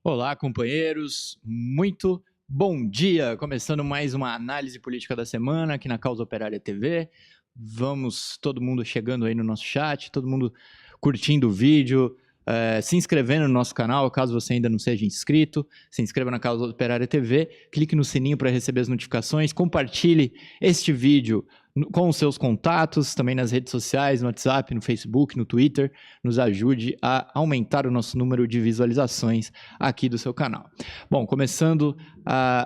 Olá, companheiros, muito bom dia! Começando mais uma análise política da semana aqui na Causa Operária TV. Vamos, todo mundo chegando aí no nosso chat, todo mundo curtindo o vídeo, se inscrevendo no nosso canal, caso você ainda não seja inscrito, se inscreva na Causa Operária TV, clique no sininho para receber as notificações, compartilhe este vídeo com os seus contatos, também nas redes sociais, no WhatsApp, no Facebook, no Twitter, nos ajude a aumentar o nosso número de visualizações aqui do seu canal. Bom, começando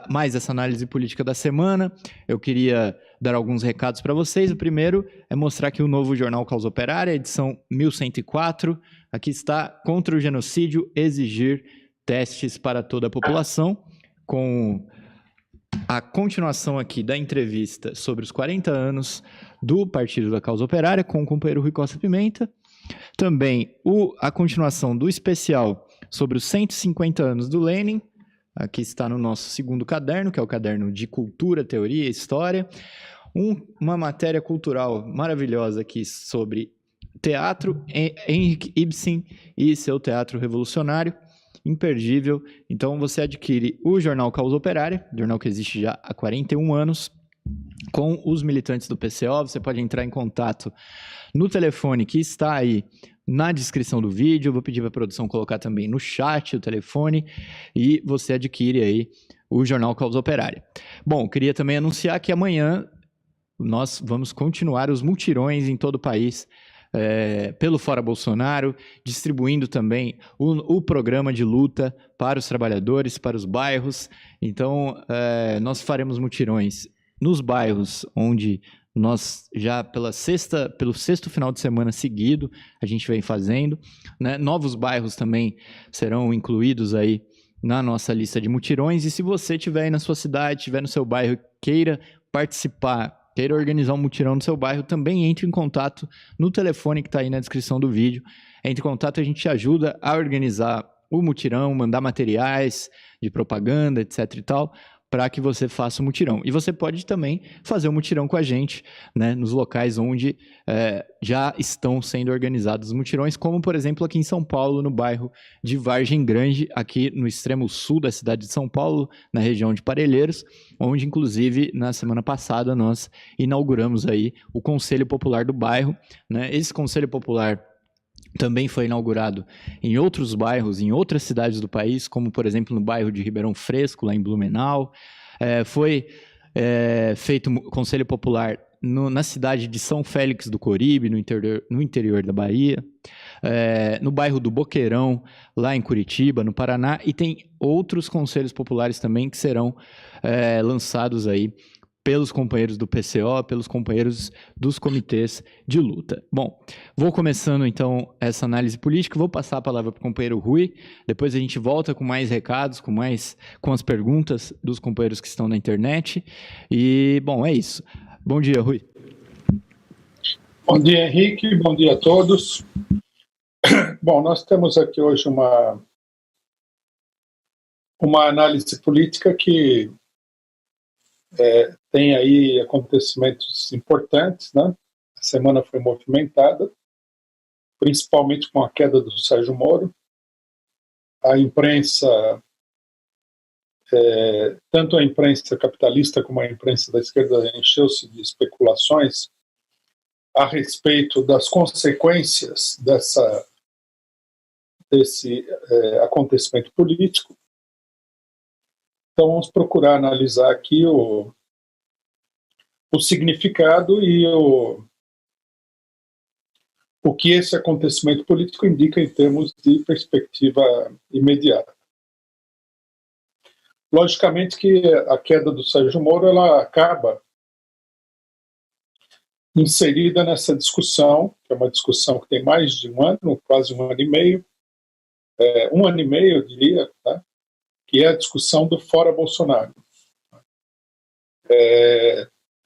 mais essa análise política da semana, eu queria dar alguns recados para vocês. O primeiro é mostrar aqui o novo jornal Causa Operária, edição 1104. Aqui está: contra o genocídio, exigir testes para toda a população, com a continuação aqui da entrevista sobre os 40 anos do Partido da Causa Operária com o companheiro Rui Costa Pimenta. Também a continuação do especial sobre os 150 anos do Lenin. Aqui está no nosso segundo caderno, que é o caderno de Cultura, Teoria e História. Uma matéria cultural maravilhosa aqui sobre teatro, Henrik Ibsen e seu teatro revolucionário. Imperdível. Então você adquire o jornal Causa Operária, jornal que existe já há 41 anos, com os militantes do PCO. Você pode entrar em contato no telefone que está aí na descrição do vídeo. Eu vou pedir para a produção colocar também no chat o telefone e você adquire aí o jornal Causa Operária. Bom, queria também anunciar que amanhã nós vamos continuar os mutirões em todo o país, pelo Fora Bolsonaro, distribuindo também o programa de luta para os trabalhadores, para os bairros. Então, nós faremos mutirões nos bairros onde nós já pelo sexto final de semana seguido a gente vem fazendo, né? Novos bairros também serão incluídos aí na nossa lista de mutirões. E se você estiver aí na sua cidade, estiver no seu bairro, queira participar, queira organizar um mutirão no seu bairro, também entre em contato no telefone que está aí na descrição do vídeo. Entre em contato, a gente te ajuda a organizar o mutirão, mandar materiais de propaganda, etc e tal, para que você faça o mutirão. E você pode também fazer o mutirão com a gente, né, nos locais onde já estão sendo organizados os mutirões, como, por exemplo, aqui em São Paulo, no bairro de Vargem Grande, aqui no extremo sul da cidade de São Paulo, na região de Parelheiros, onde, inclusive, na semana passada, nós inauguramos aí o Conselho Popular do bairro, né? Esse Conselho Popular também foi inaugurado em outros bairros, em outras cidades do país, como, por exemplo, no bairro de Ribeirão Fresco, lá em Blumenau. Foi feito Conselho Popular na cidade de São Félix do Coribe, no interior da Bahia. No bairro do Boqueirão, lá em Curitiba, no Paraná. E tem outros conselhos populares também que serão lançados aí pelos companheiros do PCO, pelos companheiros dos comitês de luta. Bom, vou começando então essa análise política, vou passar a palavra para o companheiro Rui, depois a gente volta com mais recados, com as perguntas dos companheiros que estão na internet, e bom, é isso. Bom dia, Rui. Bom dia, Henrique, bom dia a todos. Bom, nós temos aqui hoje uma análise política que tem aí acontecimentos importantes, né? A semana foi movimentada, principalmente com a queda do Sérgio Moro. A imprensa, tanto a imprensa capitalista como a imprensa da esquerda, encheu-se de especulações a respeito das consequências desse acontecimento político. Então, vamos procurar analisar aqui o significado e o que esse acontecimento político indica em termos de perspectiva imediata. Logicamente que a queda do Sérgio Moro ela acaba inserida nessa discussão, que é uma discussão que tem mais de um ano, quase um ano e meio, eu diria, tá? Que é a discussão do Fora Bolsonaro.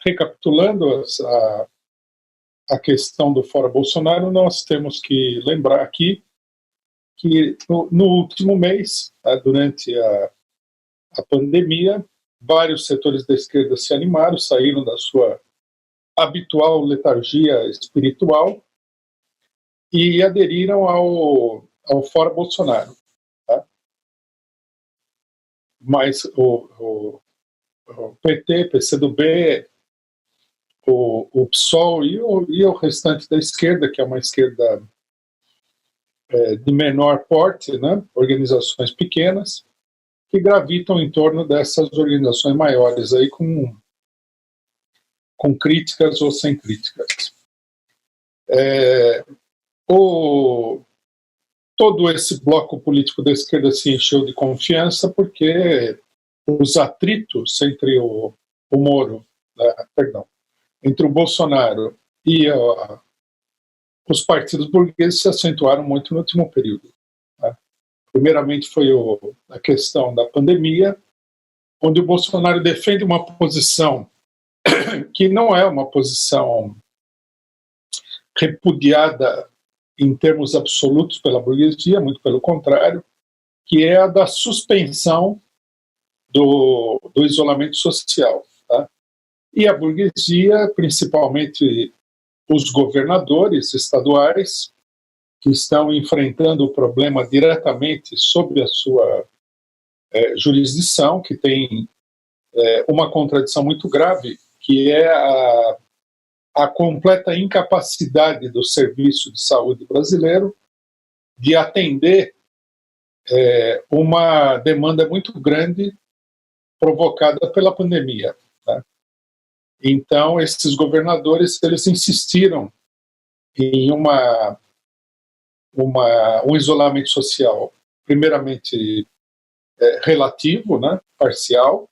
Recapitulando a questão do Fora Bolsonaro, nós temos que lembrar aqui que no último mês, durante a pandemia, vários setores da esquerda se animaram, saíram da sua habitual letargia espiritual e aderiram ao Fora Bolsonaro. Tá? mas o PT, PCdoB, o PSOL e o restante da esquerda, que é uma esquerda de menor porte, né, organizações pequenas, que gravitam em torno dessas organizações maiores, aí com críticas ou sem críticas. Todo esse bloco político da esquerda se encheu de confiança porque os atritos entre o Moro, entre o Bolsonaro e os partidos burgueses se acentuaram muito no último período. Né? Primeiramente foi a questão da pandemia, onde o Bolsonaro defende uma posição que não é uma posição repudiada em termos absolutos pela burguesia, muito pelo contrário, que é a da suspensão do isolamento social. Tá? E a burguesia, principalmente os governadores estaduais, que estão enfrentando o problema diretamente sob a sua jurisdição, que tem uma contradição muito grave, que é a completa incapacidade do serviço de saúde brasileiro de atender uma demanda muito grande provocada pela pandemia. Tá? Então, esses governadores, eles insistiram em um isolamento social, primeiramente relativo, né, parcial,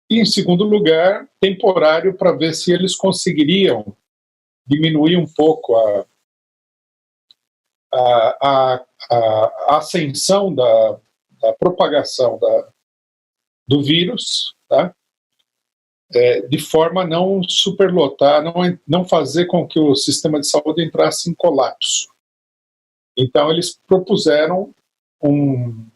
e, em segundo lugar, temporário, para ver se eles conseguiriam diminuir um pouco a ascensão da propagação do vírus, tá? De forma a não superlotar, não fazer com que o sistema de saúde entrasse em colapso. Então, eles propuseram um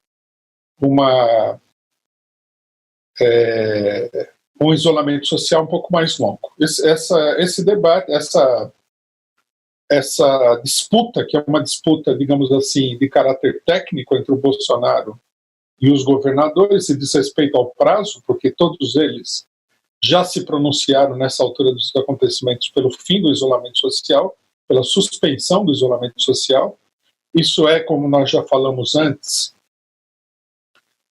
isolamento social um pouco mais longo. Esse debate, essa disputa, que é uma disputa, digamos assim, de caráter técnico entre o Bolsonaro e os governadores, e diz respeito ao prazo, porque todos eles já se pronunciaram nessa altura dos acontecimentos pelo fim do isolamento social, pela suspensão do isolamento social. Isso é, como nós já falamos antes,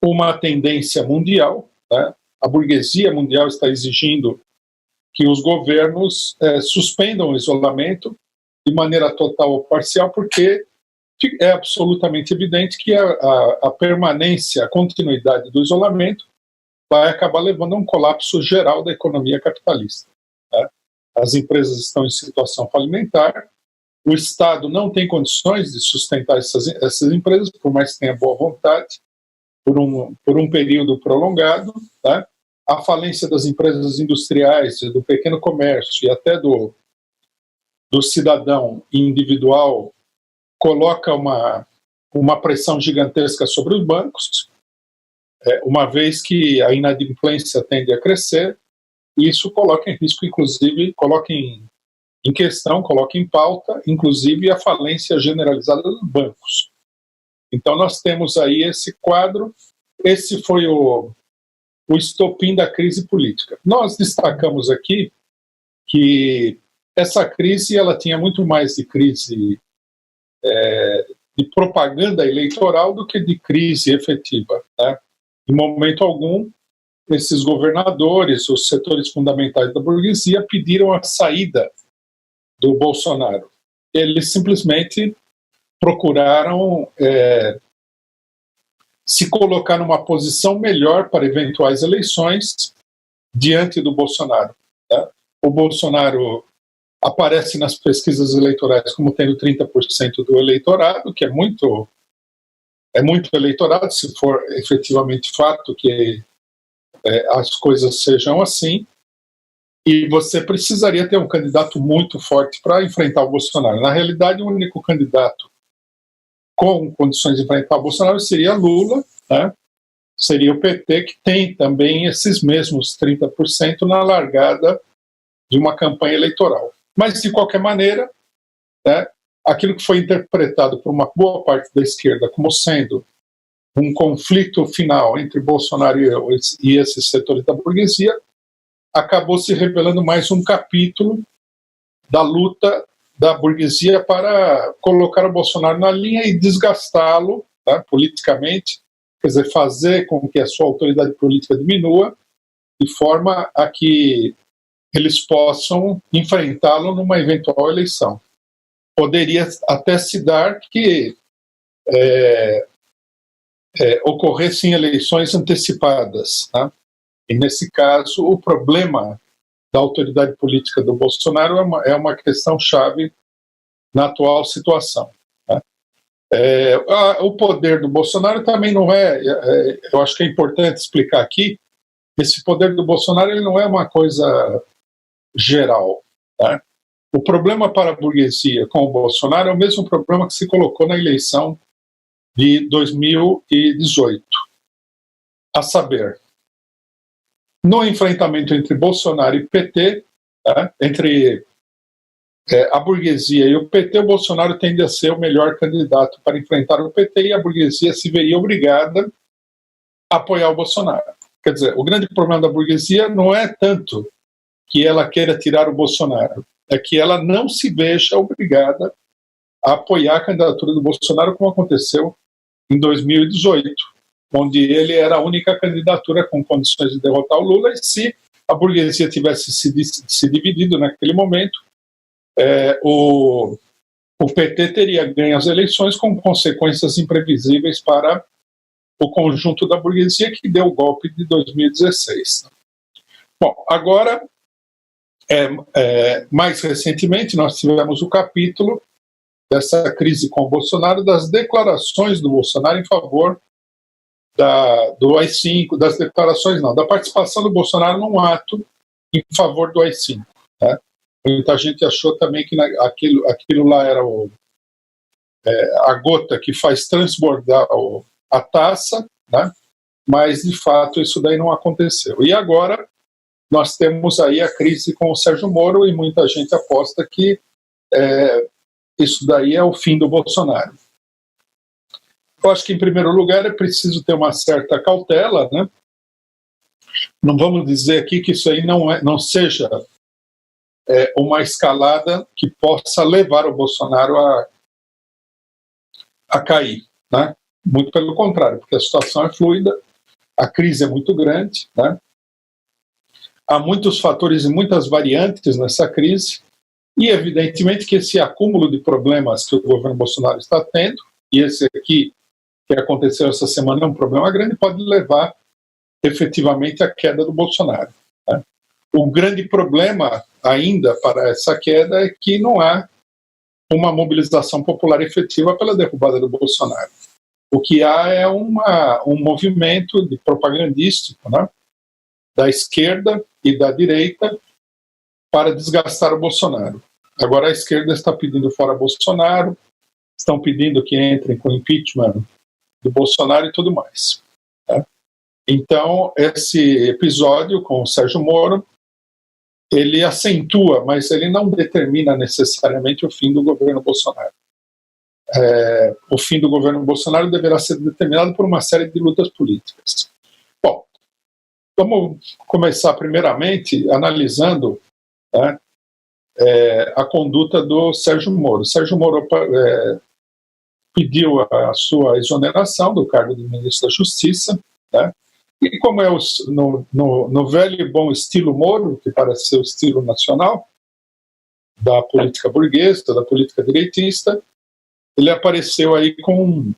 uma tendência mundial. Né? A burguesia mundial está exigindo que os governos suspendam o isolamento de maneira total ou parcial, porque é absolutamente evidente que a permanência, a continuidade do isolamento vai acabar levando a um colapso geral da economia capitalista. Né? As empresas estão em situação falimentar, o Estado não tem condições de sustentar essas empresas, por mais que tenha boa vontade, por um período prolongado. Tá? A falência das empresas industriais, do pequeno comércio e até do cidadão individual coloca uma pressão gigantesca sobre os bancos, uma vez que a inadimplência tende a crescer, e isso coloca em risco, inclusive, coloca em questão, coloca em pauta, inclusive, a falência generalizada dos bancos. Então, nós temos aí esse quadro. Esse foi o estopim da crise política. Nós destacamos aqui que essa crise ela tinha muito mais de crise de propaganda eleitoral do que de crise efetiva. Né? Em momento algum, esses governadores, os setores fundamentais da burguesia, pediram a saída do Bolsonaro. Eles simplesmente procuraram se colocar numa posição melhor para eventuais eleições diante do Bolsonaro. Tá? O Bolsonaro aparece nas pesquisas eleitorais como tendo 30% do eleitorado, que é muito eleitorado, se for efetivamente fato que as coisas sejam assim, e você precisaria ter um candidato muito forte para enfrentar o Bolsonaro. Na realidade, o único candidato com condições de enfrentar o Bolsonaro seria Lula, né? Seria o PT, que tem também esses mesmos 30% na largada de uma campanha eleitoral. Mas, de qualquer maneira, né, aquilo que foi interpretado por uma boa parte da esquerda como sendo um conflito final entre Bolsonaro e esses setores da burguesia, acabou se revelando mais um capítulo da luta da burguesia para colocar o Bolsonaro na linha e desgastá-lo, tá, politicamente, quer dizer, fazer com que a sua autoridade política diminua, de forma a que eles possam enfrentá-lo numa eventual eleição. Poderia até se dar que ocorressem eleições antecipadas, tá? E nesse caso, o problema da autoridade política do Bolsonaro é uma questão chave na atual situação. Tá? O poder do Bolsonaro também não eu acho que é importante explicar aqui, esse poder do Bolsonaro ele não é uma coisa geral. Tá? O problema para a burguesia com o Bolsonaro é o mesmo problema que se colocou na eleição de 2018. A saber, no enfrentamento entre Bolsonaro e PT, tá? Entre a burguesia e o PT, o Bolsonaro tende a ser o melhor candidato para enfrentar o PT e a burguesia se veria obrigada a apoiar o Bolsonaro. Quer dizer, o grande problema da burguesia não é tanto que ela queira tirar o Bolsonaro, é que ela não se veja obrigada a apoiar a candidatura do Bolsonaro, como aconteceu em 2018, onde ele era a única candidatura com condições de derrotar o Lula, e se a burguesia tivesse se dividido naquele momento, o PT teria ganho as eleições com consequências imprevisíveis para o conjunto da burguesia que deu o golpe de 2016. Bom, agora, mais recentemente, nós tivemos o capítulo dessa crise com o Bolsonaro, das declarações do Bolsonaro em favor do AI-5, das declarações não, da participação do Bolsonaro num ato em favor do AI-5. Né? Muita gente achou também que aquilo lá era a gota que faz transbordar a taça, né? Mas de fato isso daí não aconteceu. E agora nós temos aí a crise com o Sérgio Moro e muita gente aposta que isso daí é o fim do Bolsonaro. Eu acho que, em primeiro lugar, é preciso ter uma certa cautela, né? Não vamos dizer aqui que isso aí não seja uma escalada que possa levar o Bolsonaro a cair, né? Muito pelo contrário, porque a situação é fluida, a crise é muito grande, né? Há muitos fatores e muitas variantes nessa crise, e evidentemente que esse acúmulo de problemas que o governo Bolsonaro está tendo, e esse aqui que aconteceu essa semana é um problema grande, pode levar efetivamente à queda do Bolsonaro. Né? O grande problema ainda para essa queda é que não há uma mobilização popular efetiva pela derrubada do Bolsonaro. O que há é um movimento de propagandístico, né, da esquerda e da direita para desgastar o Bolsonaro. Agora a esquerda está pedindo fora Bolsonaro, estão pedindo que entrem com impeachment do Bolsonaro e tudo mais. Tá? Então, esse episódio com o Sérgio Moro, ele acentua, mas ele não determina necessariamente o fim do governo Bolsonaro. O fim do governo Bolsonaro deverá ser determinado por uma série de lutas políticas. Bom, vamos começar primeiramente analisando, né, a conduta do Sérgio Moro. Sérgio Moro pediu a sua exoneração do cargo de ministro da Justiça, né? E como é no velho e bom estilo Moro, que parece ser o estilo nacional da política burguesa, da política direitista, ele apareceu aí com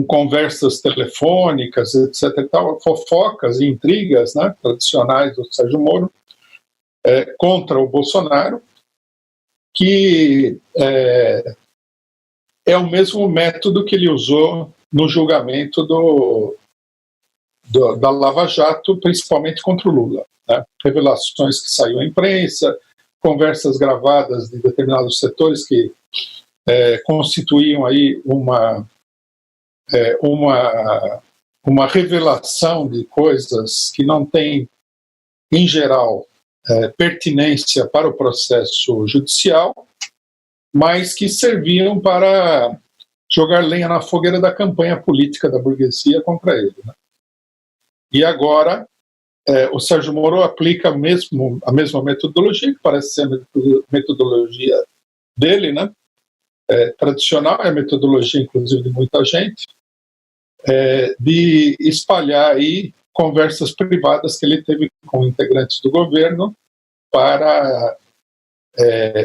conversas telefônicas, etc. e tal, fofocas e intrigas, né, tradicionais do Sérgio Moro, contra o Bolsonaro, que é o mesmo método que ele usou no julgamento da Lava Jato, principalmente contra o Lula. Né? Revelações que saíram à imprensa, conversas gravadas de determinados setores que constituíam aí uma revelação de coisas que não têm, em geral, pertinência para o processo judicial, mas que serviam para jogar lenha na fogueira da campanha política da burguesia contra ele, né? E agora o Sérgio Moro aplica a mesma metodologia, que parece ser a metodologia dele, né? Tradicional, é a metodologia, inclusive, de muita gente, de espalhar aí conversas privadas que ele teve com integrantes do governo para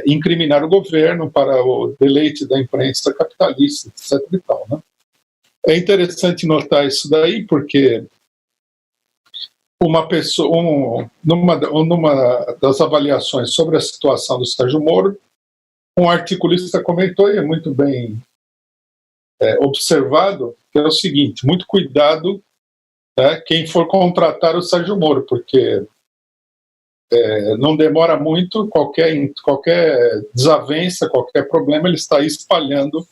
incriminar o governo, para o deleite da imprensa capitalista, etc. e tal, né? É interessante notar isso daí, porque uma pessoa, numa das avaliações sobre a situação do Sérgio Moro, um articulista comentou, e é muito bem observado, que é o seguinte: muito cuidado, né, quem for contratar o Sérgio Moro, porque não demora muito, qualquer desavença, qualquer problema, ele está aí espalhando,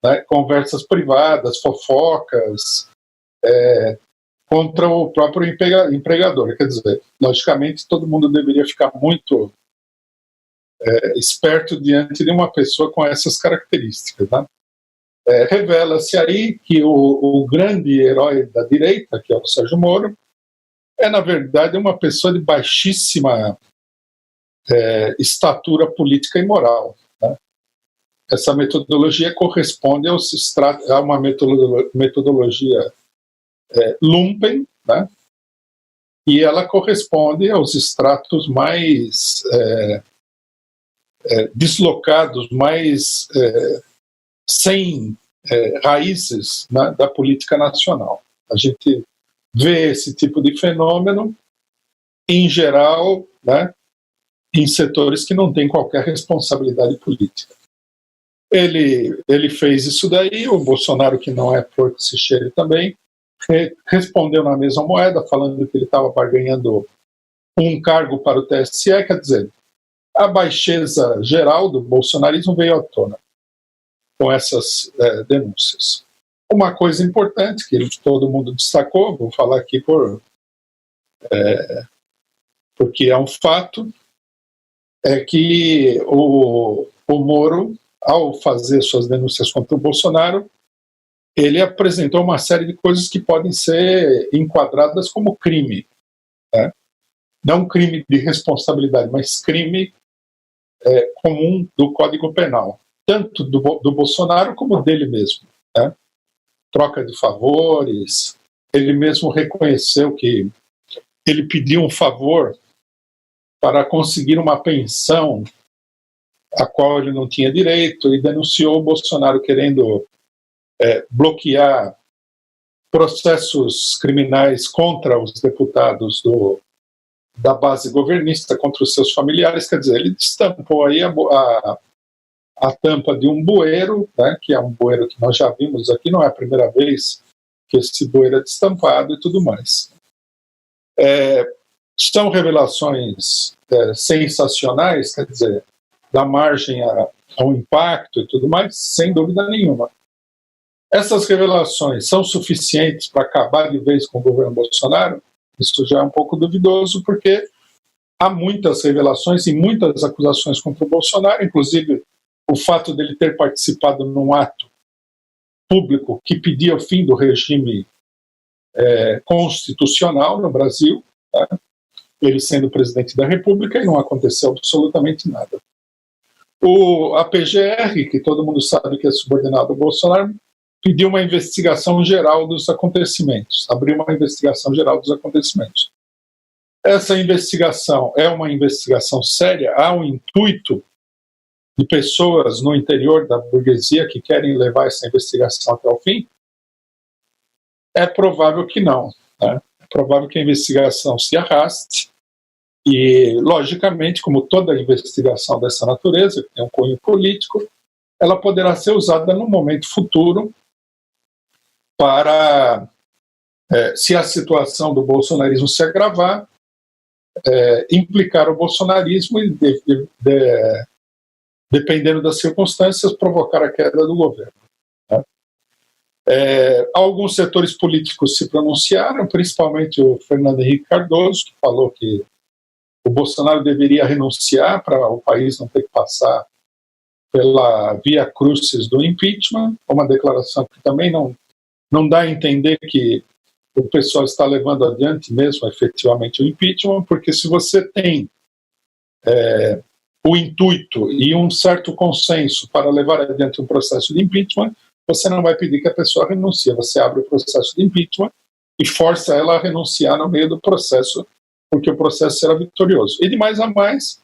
né, conversas privadas, fofocas, contra o próprio empregador. Quer dizer, logicamente, todo mundo deveria ficar muito esperto diante de uma pessoa com essas características, né? Revela-se aí que o grande herói da direita, que é o Sérgio Moro, é, na verdade, uma pessoa de baixíssima estatura política e moral, né? Essa metodologia corresponde a uma metodologia lumpen, né? E ela corresponde aos estratos mais deslocados, mais sem raízes, né, da política nacional. A gente vê esse tipo de fenômeno, em geral, né, em setores que não têm qualquer responsabilidade política. Ele fez isso daí, o Bolsonaro, que não é flor que se cheire também, respondeu na mesma moeda, falando que ele estava barganhando um cargo para o TSE, quer dizer, a baixeza geral do bolsonarismo veio à tona com essas denúncias. Uma coisa importante que todo mundo destacou, vou falar aqui porque é um fato, é que o Moro, ao fazer suas denúncias contra o Bolsonaro, ele apresentou uma série de coisas que podem ser enquadradas como crime, né? Não crime de responsabilidade, mas crime comum do Código Penal, tanto do Bolsonaro como dele mesmo, né? Troca de favores, ele mesmo reconheceu que ele pediu um favor para conseguir uma pensão a qual ele não tinha direito, e denunciou o Bolsonaro querendo bloquear processos criminais contra os deputados da base governista, contra os seus familiares. Quer dizer, ele destampou aí a tampa de um bueiro, né, que é um bueiro que nós já vimos aqui, não é a primeira vez que esse bueiro é destampado e tudo mais. São revelações sensacionais, quer dizer, dá margem ao impacto e tudo mais, sem dúvida nenhuma. Essas revelações são suficientes para acabar de vez com o governo Bolsonaro? Isso já é um pouco duvidoso, porque há muitas revelações e muitas acusações contra o Bolsonaro, inclusive o fato dele ter participado num ato público que pedia o fim do regime constitucional no Brasil, tá? Ele sendo presidente da República, e não aconteceu absolutamente nada. A PGR, que todo mundo sabe que é subordinado ao Bolsonaro, pediu uma investigação geral dos acontecimentos, abriu uma investigação geral dos acontecimentos. Essa investigação é uma investigação séria? Há um intuito de pessoas no interior da burguesia que querem levar essa investigação até o fim? É provável que não, né? É provável que a investigação se arraste e, logicamente, como toda investigação dessa natureza, que tem um cunho político, ela poderá ser usada no momento futuro para, se a situação do bolsonarismo se agravar, implicar o bolsonarismo e, dependendo das circunstâncias, provocar a queda do governo, né? Alguns setores políticos se pronunciaram, principalmente o Fernando Henrique Cardoso, que falou que o Bolsonaro deveria renunciar para o país não ter que passar pela via crucis do impeachment, uma declaração que também não dá a entender que o pessoal está levando adiante mesmo efetivamente o impeachment, porque se você tem o intuito e um certo consenso para levar adiante um processo de impeachment, você não vai pedir que a pessoa renuncie, você abre o processo de impeachment e força ela a renunciar no meio do processo, porque o processo será vitorioso. E de mais a mais,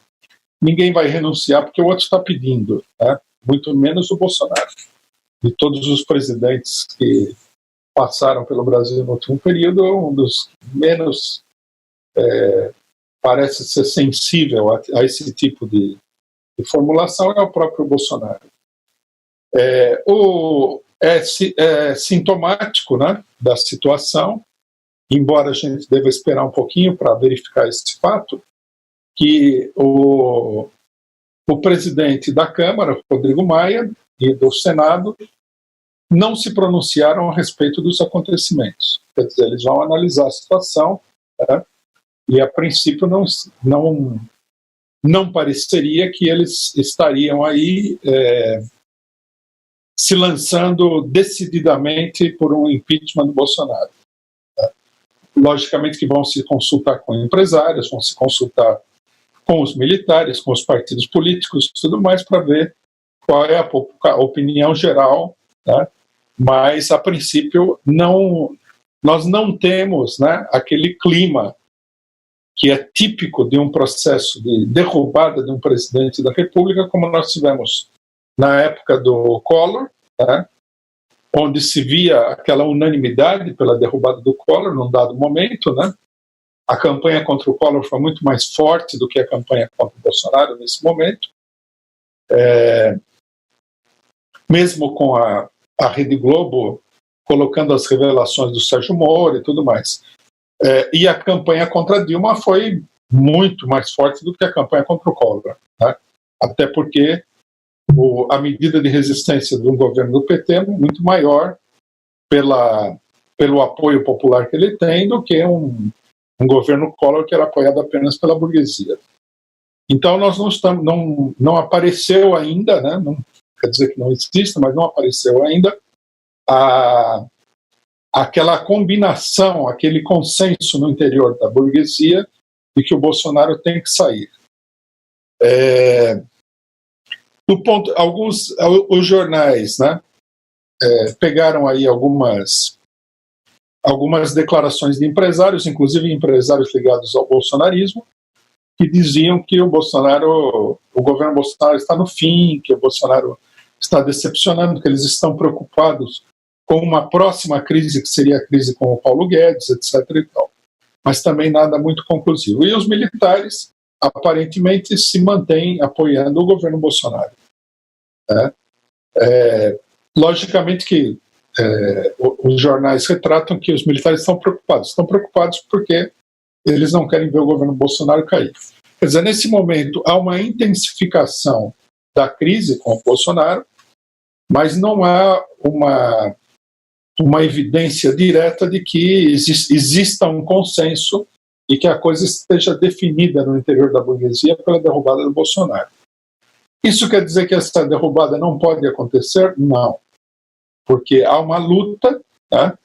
ninguém vai renunciar porque o outro está pedindo, né? Muito menos o Bolsonaro. De todos os presidentes que passaram pelo Brasil no último período, um dos menos parece ser sensível a esse tipo de formulação é o próprio Bolsonaro. É sintomático, né, da situação, embora a gente deva esperar um pouquinho para verificar esse fato, que o presidente da Câmara, Rodrigo Maia, e do Senado, não se pronunciaram a respeito dos acontecimentos. Quer dizer, eles vão analisar a situação, né, e a princípio não pareceria que eles estariam aí se lançando decididamente por um impeachment do Bolsonaro. Logicamente que vão se consultar com empresários, vão se consultar com os militares, com os partidos políticos e tudo mais, para ver qual é a opinião geral, né? Mas, a princípio, nós não temos, né, aquele clima que é típico de um processo de derrubada de um presidente da República, como nós tivemos na época do Collor, né, onde se via aquela unanimidade pela derrubada do Collor num dado momento, né? A campanha contra o Collor foi muito mais forte do que a campanha contra o Bolsonaro nesse momento. Mesmo com a Rede Globo colocando as revelações do Sérgio Moro e tudo mais. E a campanha contra Dilma foi muito mais forte do que a campanha contra o Collor, né? Até porque a medida de resistência do governo do PT é muito maior pelo apoio popular que ele tem do que um governo Collor que era apoiado apenas pela burguesia. Então nós não apareceu ainda, né? Não quer dizer que não exista, mas não apareceu ainda aquela combinação, aquele consenso no interior da burguesia de que o Bolsonaro tem que sair. Os jornais, né, pegaram aí algumas declarações de empresários, inclusive empresários ligados ao bolsonarismo, que diziam que o governo Bolsonaro está no fim, que o Bolsonaro está decepcionando, que eles estão preocupados com uma próxima crise, que seria a crise com o Paulo Guedes, etc. e tal. Mas também nada muito conclusivo. E os militares, aparentemente, se mantêm apoiando o governo Bolsonaro. Logicamente que os jornais retratam que os militares estão preocupados porque eles não querem ver o governo Bolsonaro cair. Quer dizer, nesse momento há uma intensificação da crise com o Bolsonaro, mas não há uma evidência direta de que exista um consenso e que a coisa esteja definida no interior da burguesia pela derrubada do Bolsonaro. Isso quer dizer que essa derrubada não pode acontecer? Não. Porque há uma luta, né?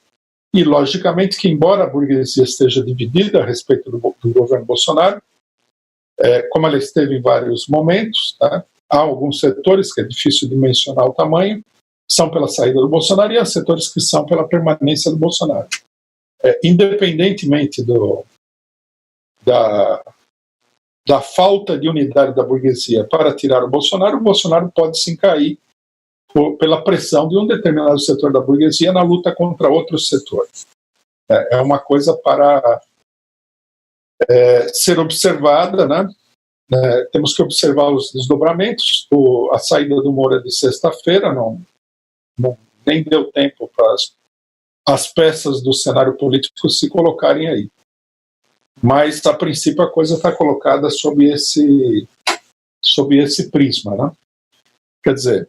E, logicamente, que embora a burguesia esteja dividida a respeito do governo Bolsonaro, como ela esteve em vários momentos, né? Há alguns setores, que é difícil de mencionar o tamanho, são pela saída do Bolsonaro, e há setores que são pela permanência do Bolsonaro. Independentemente da falta de unidade da burguesia para tirar o Bolsonaro pode sim cair pela pressão de um determinado setor da burguesia na luta contra outros setores. É uma coisa para ser observada, né? Temos que observar os desdobramentos. A saída do Moura de sexta-feira nem deu tempo para as peças do cenário político se colocarem aí. Mas, a princípio, a coisa está colocada sob esse prisma, né? Quer dizer,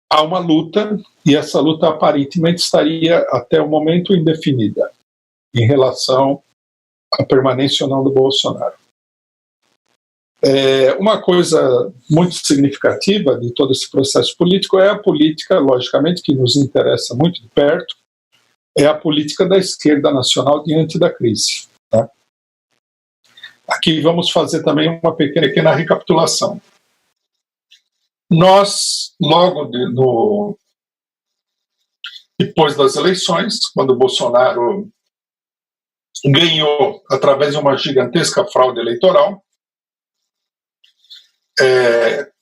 há uma luta, e essa luta aparentemente estaria até o momento indefinida em relação à permanência ou não do Bolsonaro. Uma coisa muito significativa de todo esse processo político é a política, logicamente, que nos interessa muito de perto, é a política da esquerda nacional diante da crise. Tá? Aqui vamos fazer também uma pequena recapitulação. Nós, logo depois das eleições, quando o Bolsonaro ganhou através de uma gigantesca fraude eleitoral,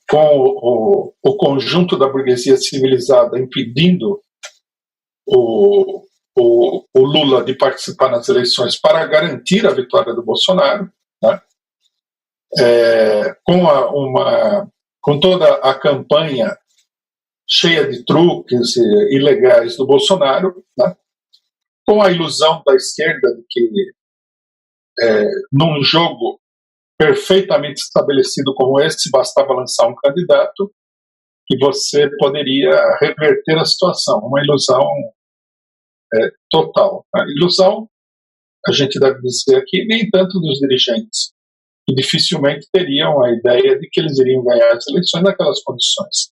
com o conjunto da burguesia civilizada impedindo o Lula de participar nas eleições para garantir a vitória do Bolsonaro, né? Com toda a campanha cheia de truques ilegais do Bolsonaro, né? Com a ilusão da esquerda de que num jogo perfeitamente estabelecido como esse, bastava lançar um candidato que você poderia reverter a situação. Uma ilusão total. A ilusão, a gente deve dizer aqui, nem tanto dos dirigentes, que dificilmente teriam a ideia de que eles iriam ganhar as eleições naquelas condições.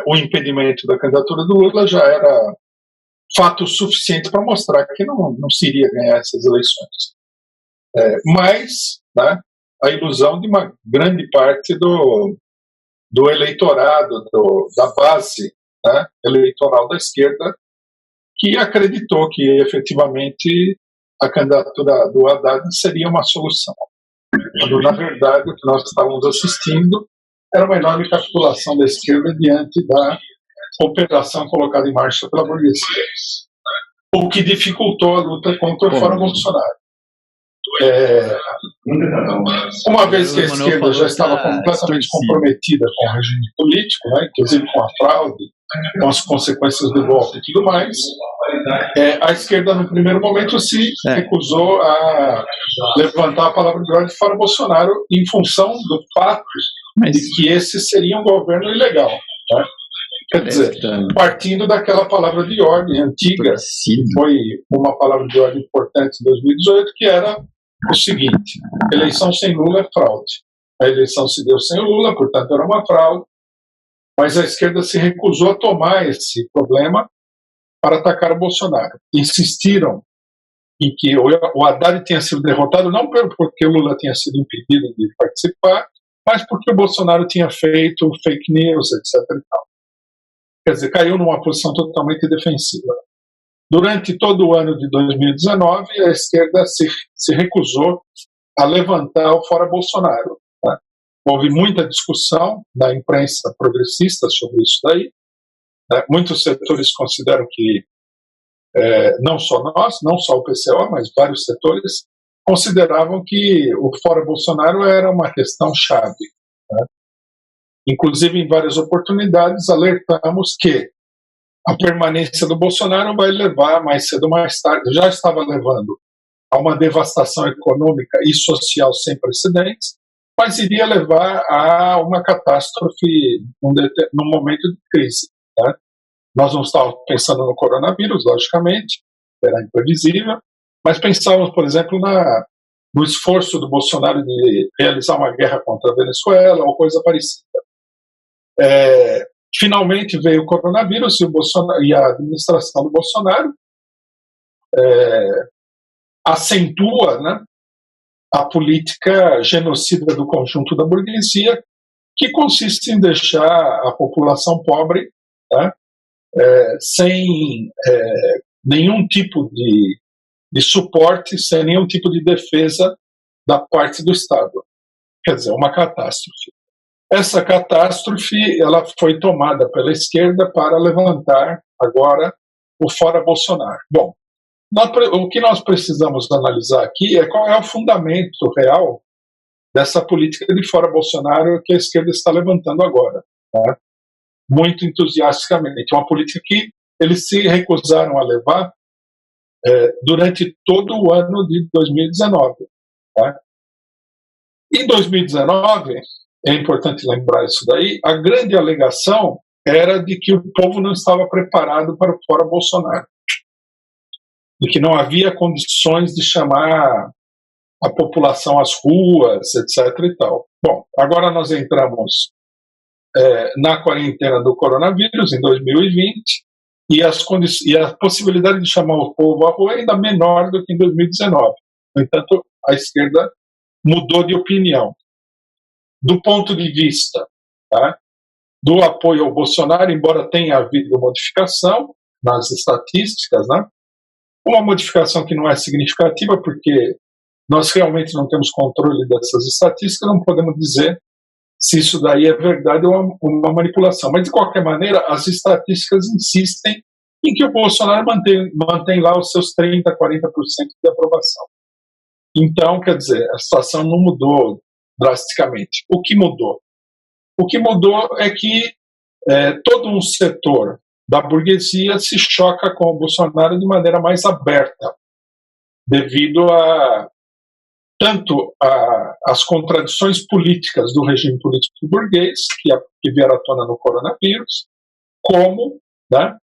O impedimento da candidatura do Lula já era fato suficiente para mostrar que não se iria ganhar essas eleições. Mas, né, a ilusão de uma grande parte do eleitorado, da base, né, eleitoral da esquerda, que acreditou que efetivamente a candidatura do Haddad seria uma solução. Quando, na verdade, o que nós estávamos assistindo era uma enorme capitulação da esquerda diante da operação colocada em marcha pela burguesia, o que dificultou a luta contra o Fora Bolsonaro. Uma vez que a esquerda já estava completamente comprometida com o regime político, né, inclusive com a fraude, com as consequências do golpe e tudo mais, a esquerda, no primeiro momento, se recusou a levantar a palavra de ordem fora Bolsonaro em função do fato de que esse seria um governo ilegal. Né? Quer dizer, partindo daquela palavra de ordem antiga, que foi uma palavra de ordem importante em 2018, que era o seguinte: eleição sem Lula é fraude. A eleição se deu sem o Lula, portanto era uma fraude, mas a esquerda se recusou a tomar esse problema para atacar o Bolsonaro. Insistiram em que o Haddad tinha sido derrotado não porque o Lula tinha sido impedido de participar, mas porque o Bolsonaro tinha feito fake news, etc. E tal. Quer dizer, caiu numa posição totalmente defensiva. Durante todo o ano de 2019, a esquerda se recusou a levantar o Fora Bolsonaro. Tá? Houve muita discussão na imprensa progressista sobre isso daí. Né? Muitos setores consideram que, não só nós, não só o PCO, mas vários setores, consideravam que o Fora Bolsonaro era uma questão chave. Né? Inclusive, em várias oportunidades, alertamos que a permanência do Bolsonaro vai levar, mais cedo ou mais tarde, já estava levando a uma devastação econômica e social sem precedentes, mas iria levar a uma catástrofe num momento de crise. Né? Nós não estávamos pensando no coronavírus, logicamente, era imprevisível, mas pensávamos, por exemplo, no esforço do Bolsonaro de realizar uma guerra contra a Venezuela ou coisa parecida. Finalmente veio o coronavírus e a administração do Bolsonaro acentua, né, a política genocida do conjunto da burguesia, que consiste em deixar a população pobre, né, sem nenhum tipo de suporte, sem nenhum tipo de defesa da parte do Estado. Quer dizer, uma catástrofe. Essa catástrofe ela foi tomada pela esquerda para levantar agora o Fora Bolsonaro. Bom, o que nós precisamos analisar aqui é qual é o fundamento real dessa política de Fora Bolsonaro que a esquerda está levantando agora, né? Muito entusiasticamente. Uma política que eles se recusaram a levar durante todo o ano de 2019. Tá? Em 2019, é importante lembrar isso daí, a grande alegação era de que o povo não estava preparado para o Fora Bolsonaro. De que não havia condições de chamar a população às ruas, etc. e tal. Bom, agora nós entramos na quarentena do coronavírus em 2020 e a possibilidade de chamar o povo à rua é ainda menor do que em 2019. No entanto, a esquerda mudou de opinião. Do ponto de vista, tá, do apoio ao Bolsonaro, embora tenha havido modificação nas estatísticas, né, uma modificação que não é significativa, porque nós realmente não temos controle dessas estatísticas, não podemos dizer se isso daí é verdade ou uma manipulação. Mas, de qualquer maneira, as estatísticas insistem em que o Bolsonaro mantém lá os seus 30%, 40% de aprovação. Então, quer dizer, a situação não mudou drasticamente. O que mudou? O que mudou é que todo um setor da burguesia se choca com o Bolsonaro de maneira mais aberta, devido a tanto as contradições políticas do regime político burguês, que vieram à tona no coronavírus, como, né,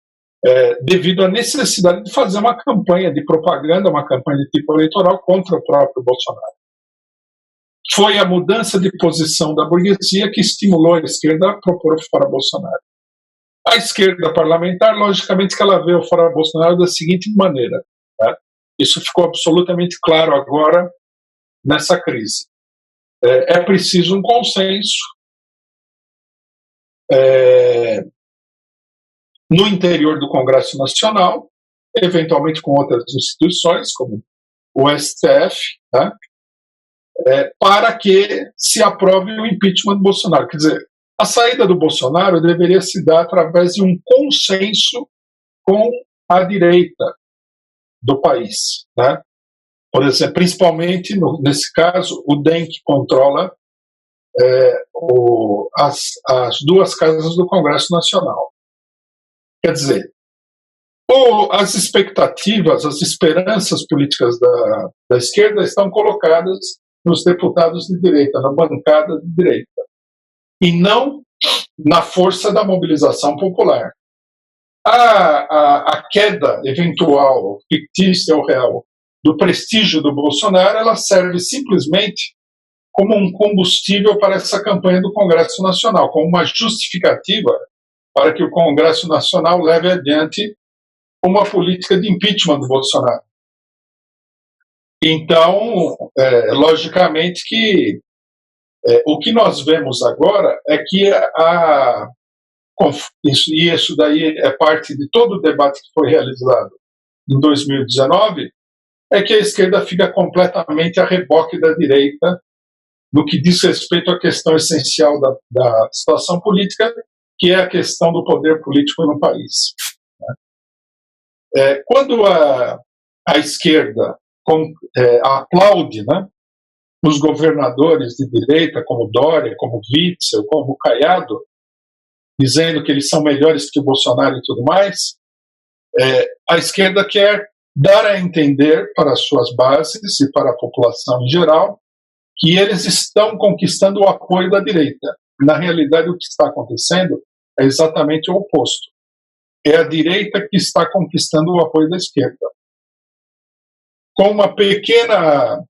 devido à necessidade de fazer uma campanha de propaganda, uma campanha de tipo eleitoral contra o próprio Bolsonaro. Foi a mudança de posição da burguesia que estimulou a esquerda a propor o fora Bolsonaro. A esquerda parlamentar, logicamente, que ela vê o fora Bolsonaro da seguinte maneira, né? Isso ficou absolutamente claro agora nessa crise. É preciso um consenso no interior do Congresso Nacional, eventualmente com outras instituições, como o STF, né, para que se aprove o impeachment do Bolsonaro. Quer dizer, a saída do Bolsonaro deveria se dar através de um consenso com a direita do país, né? Por exemplo, principalmente, nesse caso, o DEM, que controla as duas casas do Congresso Nacional. Quer dizer, as expectativas, as esperanças políticas da esquerda estão colocadas nos deputados de direita, na bancada de direita, e não na força da mobilização popular. A queda eventual, fictícia ou real, do prestígio do Bolsonaro, ela serve simplesmente como um combustível para essa campanha do Congresso Nacional, como uma justificativa para que o Congresso Nacional leve adiante uma política de impeachment do Bolsonaro. Então, logicamente que o que nós vemos agora é que isso daí é parte de todo o debate que foi realizado em 2019, é que a esquerda fica completamente a reboque da direita no que diz respeito à questão essencial da situação política, que é a questão do poder político no país. Quando a esquerda aplaude, né, os governadores de direita, como Dória, como Witzel, como Caiado, dizendo que eles são melhores que o Bolsonaro e tudo mais, a esquerda quer dar a entender para as suas bases e para a população em geral que eles estão conquistando o apoio da direita. Na realidade, o que está acontecendo é exatamente o oposto. É a direita que está conquistando o apoio da esquerda. Com uma pequena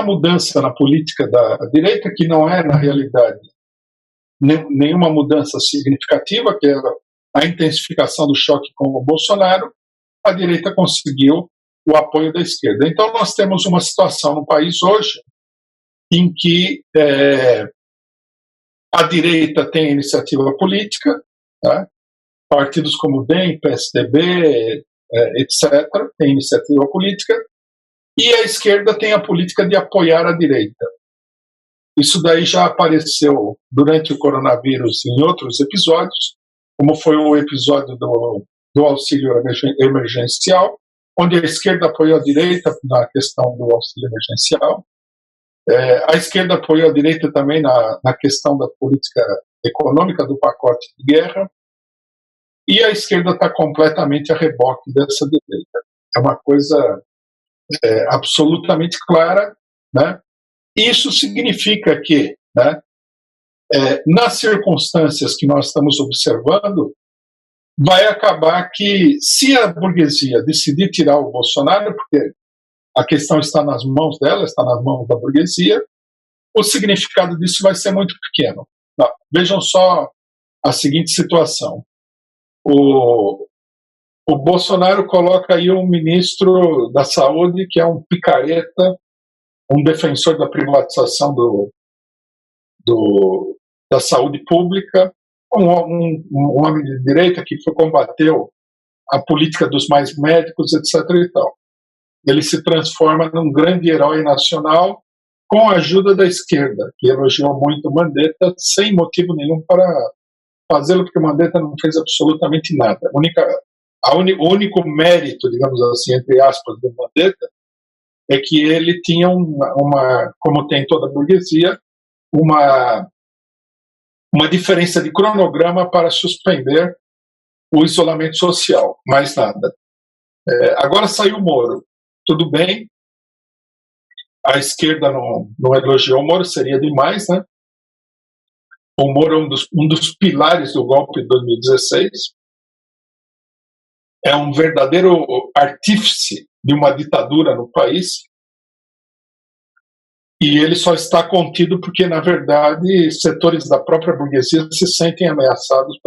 mudança na política da direita, que não é, na realidade, nenhuma mudança significativa, que é a intensificação do choque com o Bolsonaro, a direita conseguiu o apoio da esquerda. Então, nós temos uma situação no país hoje em que a direita tem iniciativa política, tá? Partidos como o DEM, PSDB, etc., tem iniciativa política, e a esquerda tem a política de apoiar a direita. Isso daí já apareceu durante o coronavírus em outros episódios, como foi o episódio do auxílio emergencial, onde a esquerda apoiou a direita na questão do auxílio emergencial. A esquerda apoiou a direita também na questão da política econômica do pacote de guerra, e a esquerda está completamente a reboque dessa direita. É uma coisa absolutamente clara, né? Isso significa que, né, nas circunstâncias que nós estamos observando, vai acabar que, se a burguesia decidir tirar o Bolsonaro, porque a questão está nas mãos dela, está nas mãos da burguesia, o significado disso vai ser muito pequeno. Não, vejam só a seguinte situação. O Bolsonaro coloca aí um ministro da Saúde que é um picareta, um defensor da privatização da saúde pública, um homem de direita que combateu a política dos mais médicos, etc. e tal. Ele se transforma num grande herói nacional com a ajuda da esquerda, que elogiou muito Mandetta sem motivo nenhum para fazê-lo, porque Mandetta não fez absolutamente nada. O único mérito, digamos assim, entre aspas, do Mandetta é que ele tinha como tem toda a burguesia, uma diferença de cronograma para suspender o isolamento social, mais nada. Agora saiu o Moro, tudo bem, a esquerda não elogiou o Moro, seria demais, né? O Moro é um dos pilares do golpe de 2016, é um verdadeiro artífice de uma ditadura no país, e ele só está contido porque, na verdade, setores da própria burguesia se sentem ameaçados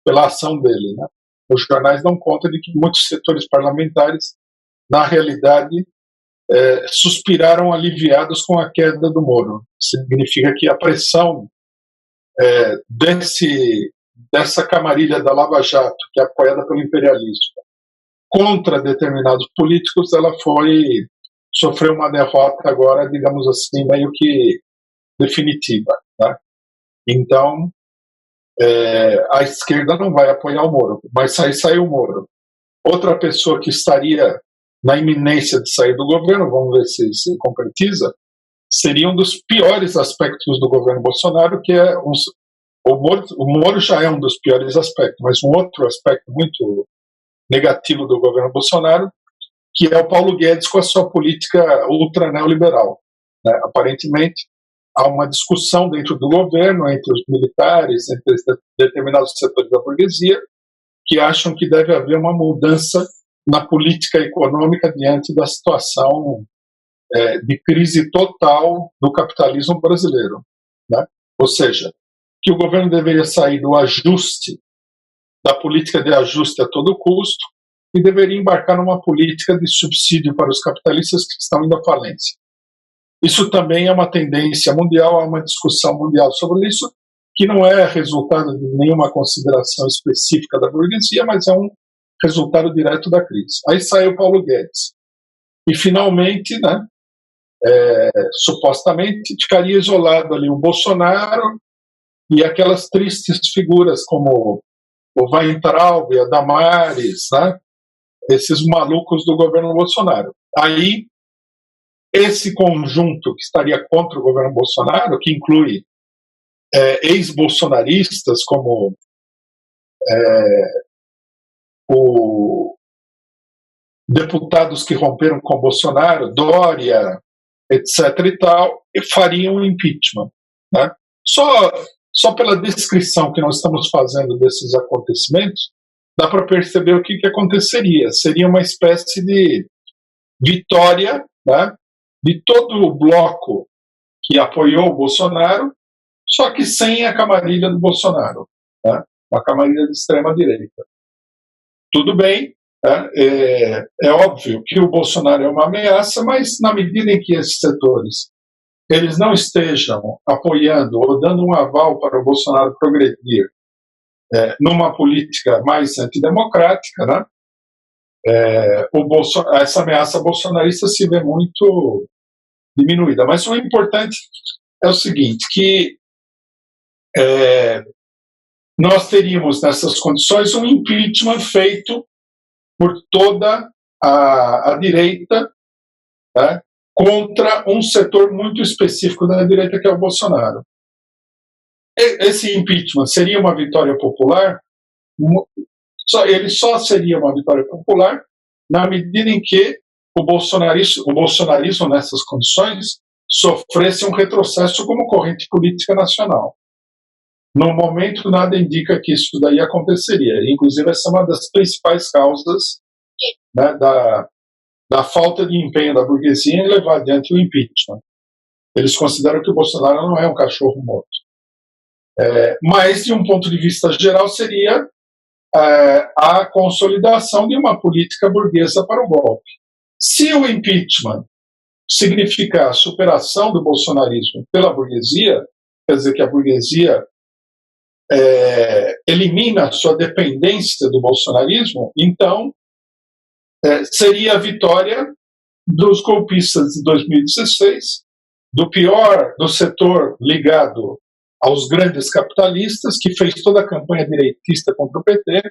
pela ação dele, né? Os jornais dão conta de que muitos setores parlamentares, na realidade, suspiraram aliviados com a queda do Moro. Significa que a pressão dessa camarilha da Lava Jato, que é apoiada pelo imperialismo, contra determinados políticos, ela sofreu uma derrota agora, digamos assim, meio que definitiva, né? Então, a esquerda não vai apoiar o Moro, mas saiu o Moro. Outra pessoa que estaria na iminência de sair do governo, vamos ver se concretiza, seria um dos piores aspectos do governo Bolsonaro, que é o Moro já é um dos piores aspectos, mas um outro aspecto muito negativo do governo Bolsonaro, que é o Paulo Guedes com a sua política ultra neoliberal, né? Aparentemente, há uma discussão dentro do governo, entre os militares, entre determinados setores da burguesia, que acham que deve haver uma mudança na política econômica diante da situação de crise total do capitalismo brasileiro, né? Ou seja, que o governo deveria sair do ajuste, da política de ajuste a todo custo, e deveria embarcar numa política de subsídio para os capitalistas que estão indo à falência. Isso também é uma tendência mundial, há uma discussão mundial sobre isso, que não é resultado de nenhuma consideração específica da burguesia, mas é um resultado direto da crise. Aí saiu Paulo Guedes. E, finalmente, né, supostamente, ficaria isolado ali o Bolsonaro e aquelas tristes figuras como o Weintraub, a Damares, né, esses malucos do governo Bolsonaro. Aí, esse conjunto que estaria contra o governo Bolsonaro, que inclui ex-bolsonaristas como deputados que romperam com Bolsonaro, Dória, etc. e tal, fariam um impeachment, né? Só pela descrição que nós estamos fazendo desses acontecimentos, dá para perceber o que aconteceria. Seria uma espécie de vitória, né, de todo o bloco que apoiou o Bolsonaro, só que sem a camarilha do Bolsonaro, né, uma camarilha de extrema-direita. Tudo bem, né, é óbvio que o Bolsonaro é uma ameaça, mas na medida em que esses setores eles não estejam apoiando ou dando um aval para o Bolsonaro progredir numa política mais antidemocrática, né, essa ameaça bolsonarista se vê muito diminuída. Mas o importante é o seguinte, que nós teríamos nessas condições um impeachment feito por toda a direita, né, contra um setor muito específico da direita, que é o Bolsonaro. Esse impeachment seria uma vitória popular? Ele só seria uma vitória popular na medida em que o bolsonarismo nessas condições sofresse um retrocesso como corrente política nacional. No momento, nada indica que isso daí aconteceria. Inclusive, essa é uma das principais causas, né, da falta de empenho da burguesia em levar adiante o impeachment. Eles consideram que o Bolsonaro não é um cachorro morto. Mas, de um ponto de vista geral, seria a consolidação de uma política burguesa para o golpe. Se o impeachment significar a superação do bolsonarismo pela burguesia, quer dizer que a burguesia elimina a sua dependência do bolsonarismo, então seria a vitória dos golpistas de 2016, do pior do setor ligado aos grandes capitalistas, que fez toda a campanha direitista contra o PT,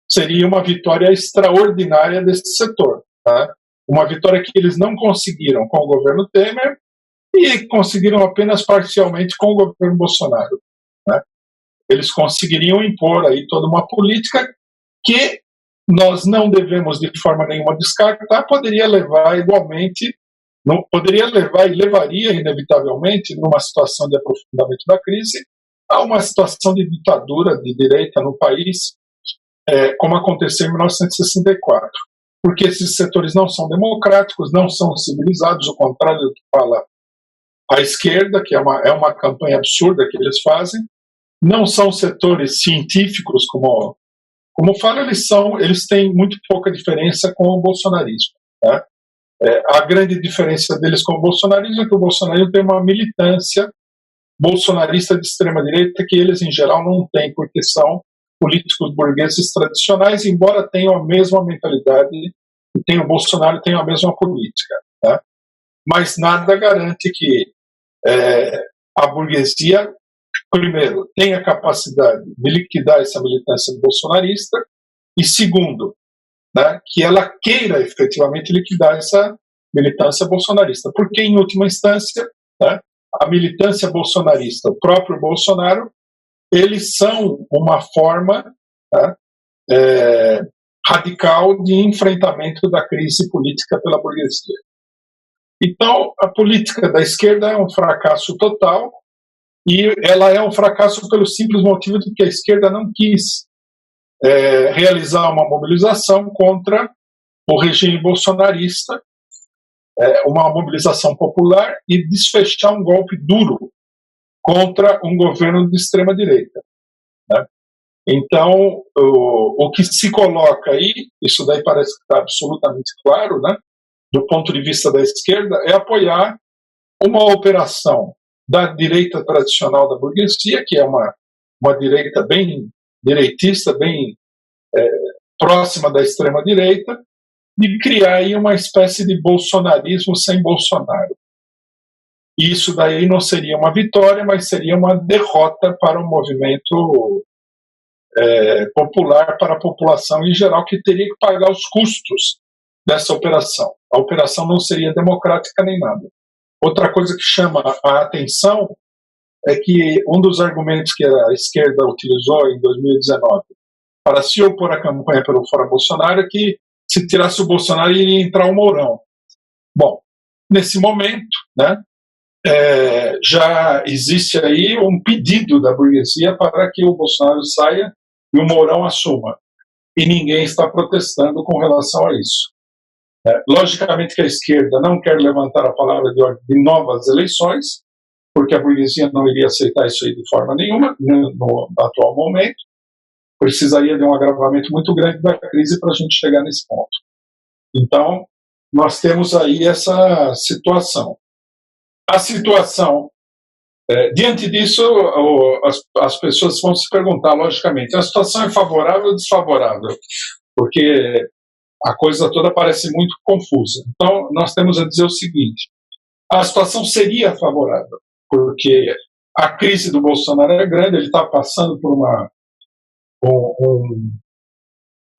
seria uma vitória extraordinária desse setor. Tá? Uma vitória que eles não conseguiram com o governo Temer e conseguiram apenas parcialmente com o governo Bolsonaro. Né? Eles conseguiriam impor aí toda uma política que nós não devemos de forma nenhuma descartar, poderia levar igualmente, não, poderia levar e levaria inevitavelmente, numa situação de aprofundamento da crise, a uma situação de ditadura de direita no país, como aconteceu em 1964. Porque esses setores não são democráticos, não são civilizados, o contrário do que fala a esquerda, que é uma campanha absurda que eles fazem, não são setores científicos, como falo, eles têm muito pouca diferença com o bolsonarismo. Tá? A grande diferença deles com o bolsonarismo é que o bolsonarismo tem uma militância bolsonarista de extrema-direita que eles, em geral, não têm, porque são políticos burgueses tradicionais, embora tenham a mesma mentalidade e o Bolsonaro tenha a mesma política. Tá? Mas nada garante que a burguesia, primeiro, tenha a capacidade de liquidar essa militância bolsonarista e, segundo, né, que ela queira efetivamente liquidar essa militância bolsonarista. Porque, em última instância, né, a militância bolsonarista, o próprio Bolsonaro, eles são uma forma radical de enfrentamento da crise política pela burguesia. Então, a política da esquerda é um fracasso total, e ela é um fracasso pelo simples motivo de que a esquerda não quis realizar uma mobilização contra o regime bolsonarista, uma mobilização popular, e desfechar um golpe duro contra um governo de extrema-direita. Né? Então, o que se coloca aí, isso daí parece que está absolutamente claro, né, do ponto de vista da esquerda, é apoiar uma operação da direita tradicional da burguesia, que é uma direita bem direitista, bem próxima da extrema-direita, de criar aí uma espécie de bolsonarismo sem Bolsonaro. Isso daí não seria uma vitória, mas seria uma derrota para o movimento popular, para a população em geral, que teria que pagar os custos dessa operação. A operação não seria democrática nem nada. Outra coisa que chama a atenção é que um dos argumentos que a esquerda utilizou em 2019 para se opor à campanha pelo Fora Bolsonaro é que, se tirasse o Bolsonaro, iria entrar o Mourão. Bom, nesse momento, né, já existe aí um pedido da burguesia para que o Bolsonaro saia e o Mourão assuma. E ninguém está protestando com relação a isso. Logicamente que a esquerda não quer levantar a palavra de novas eleições, porque a burguesia não iria aceitar isso aí de forma nenhuma, no atual momento. Precisaria de um agravamento muito grande da crise para a gente chegar nesse ponto. Então, nós temos aí essa situação. A situação, diante disso, as pessoas vão se perguntar, logicamente, a situação é favorável ou desfavorável? Porque a coisa toda parece muito confusa. Então, nós temos a dizer o seguinte: a situação seria favorável, porque a crise do Bolsonaro é grande, ele está passando por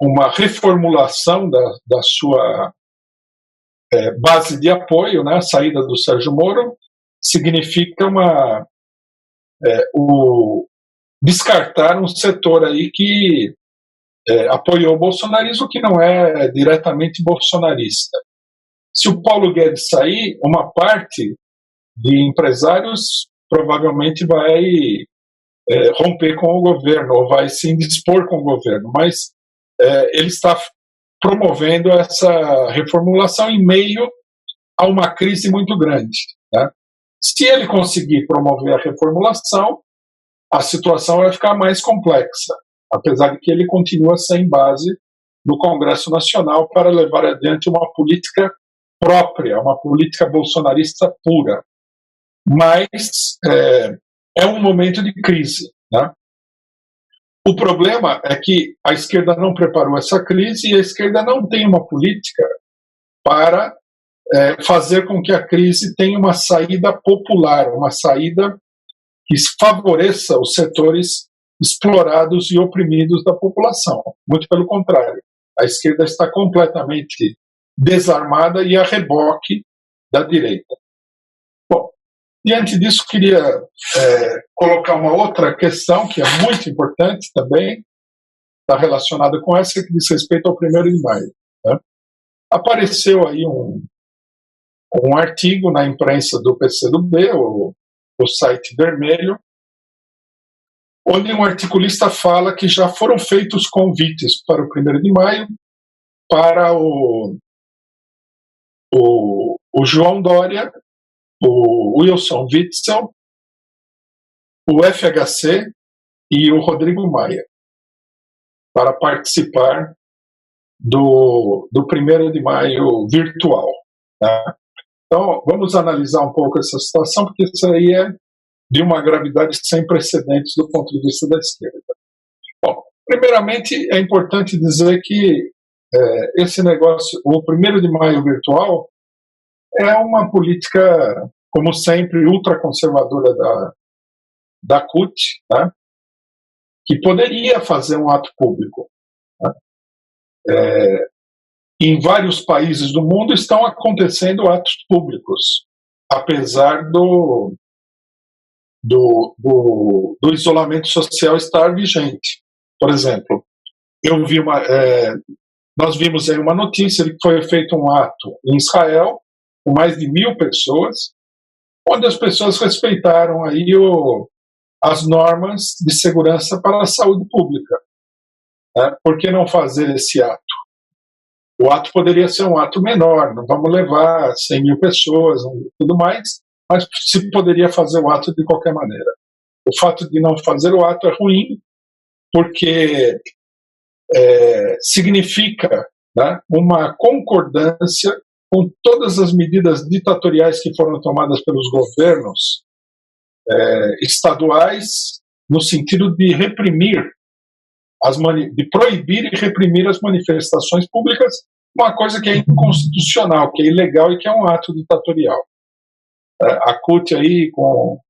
uma reformulação da sua base de apoio, né? A saída do Sérgio Moro significa descartar um setor aí que apoiou o bolsonarismo, que não é diretamente bolsonarista. Se o Paulo Guedes sair, uma parte de empresários provavelmente vai romper com o governo ou vai se indispor com o governo, mas ele está promovendo essa reformulação em meio a uma crise muito grande, né? Se ele conseguir promover a reformulação, a situação vai ficar mais complexa, apesar de que ele continua sem base no Congresso Nacional para levar adiante uma política própria, uma política bolsonarista pura. Mas é um momento de crise, né? O problema é que a esquerda não preparou essa crise e a esquerda não tem uma política para fazer com que a crise tenha uma saída popular, uma saída que favoreça os setores explorados e oprimidos da população. Muito pelo contrário, a esquerda está completamente desarmada e a reboque da direita. Bom, diante disso, queria colocar uma outra questão que é muito importante também, está relacionada com essa, que diz respeito ao 1º de maio. Né? Apareceu aí um artigo na imprensa do PCdoB, o site vermelho, onde um articulista fala que já foram feitos convites para o 1º de maio para o João Dória, o Wilson Witzel, o FHC e o Rodrigo Maia, para participar do 1º de maio virtual. Tá? Então, vamos analisar um pouco essa situação, porque isso aí é de uma gravidade sem precedentes do ponto de vista da esquerda. Bom, primeiramente, é importante dizer que esse negócio, o 1º de maio virtual, é uma política, como sempre, ultraconservadora da CUT, tá? Que poderia fazer um ato público. Tá? Em vários países do mundo estão acontecendo atos públicos, apesar do isolamento social estar vigente. Por exemplo, nós vimos aí uma notícia de que foi feito um ato em Israel, com mais de 1.000 pessoas, onde as pessoas respeitaram aí as normas de segurança para a saúde pública. Né? Por que não fazer esse ato? O ato poderia ser um ato menor, não vamos levar 100.000 pessoas e tudo mais, mas se poderia fazer o ato de qualquer maneira. O fato de não fazer o ato é ruim, porque significa, né, uma concordância com todas as medidas ditatoriais que foram tomadas pelos governos estaduais, no sentido de reprimir, de proibir e reprimir as manifestações públicas, uma coisa que é inconstitucional, que é ilegal e que é um ato ditatorial. A CUT aí, com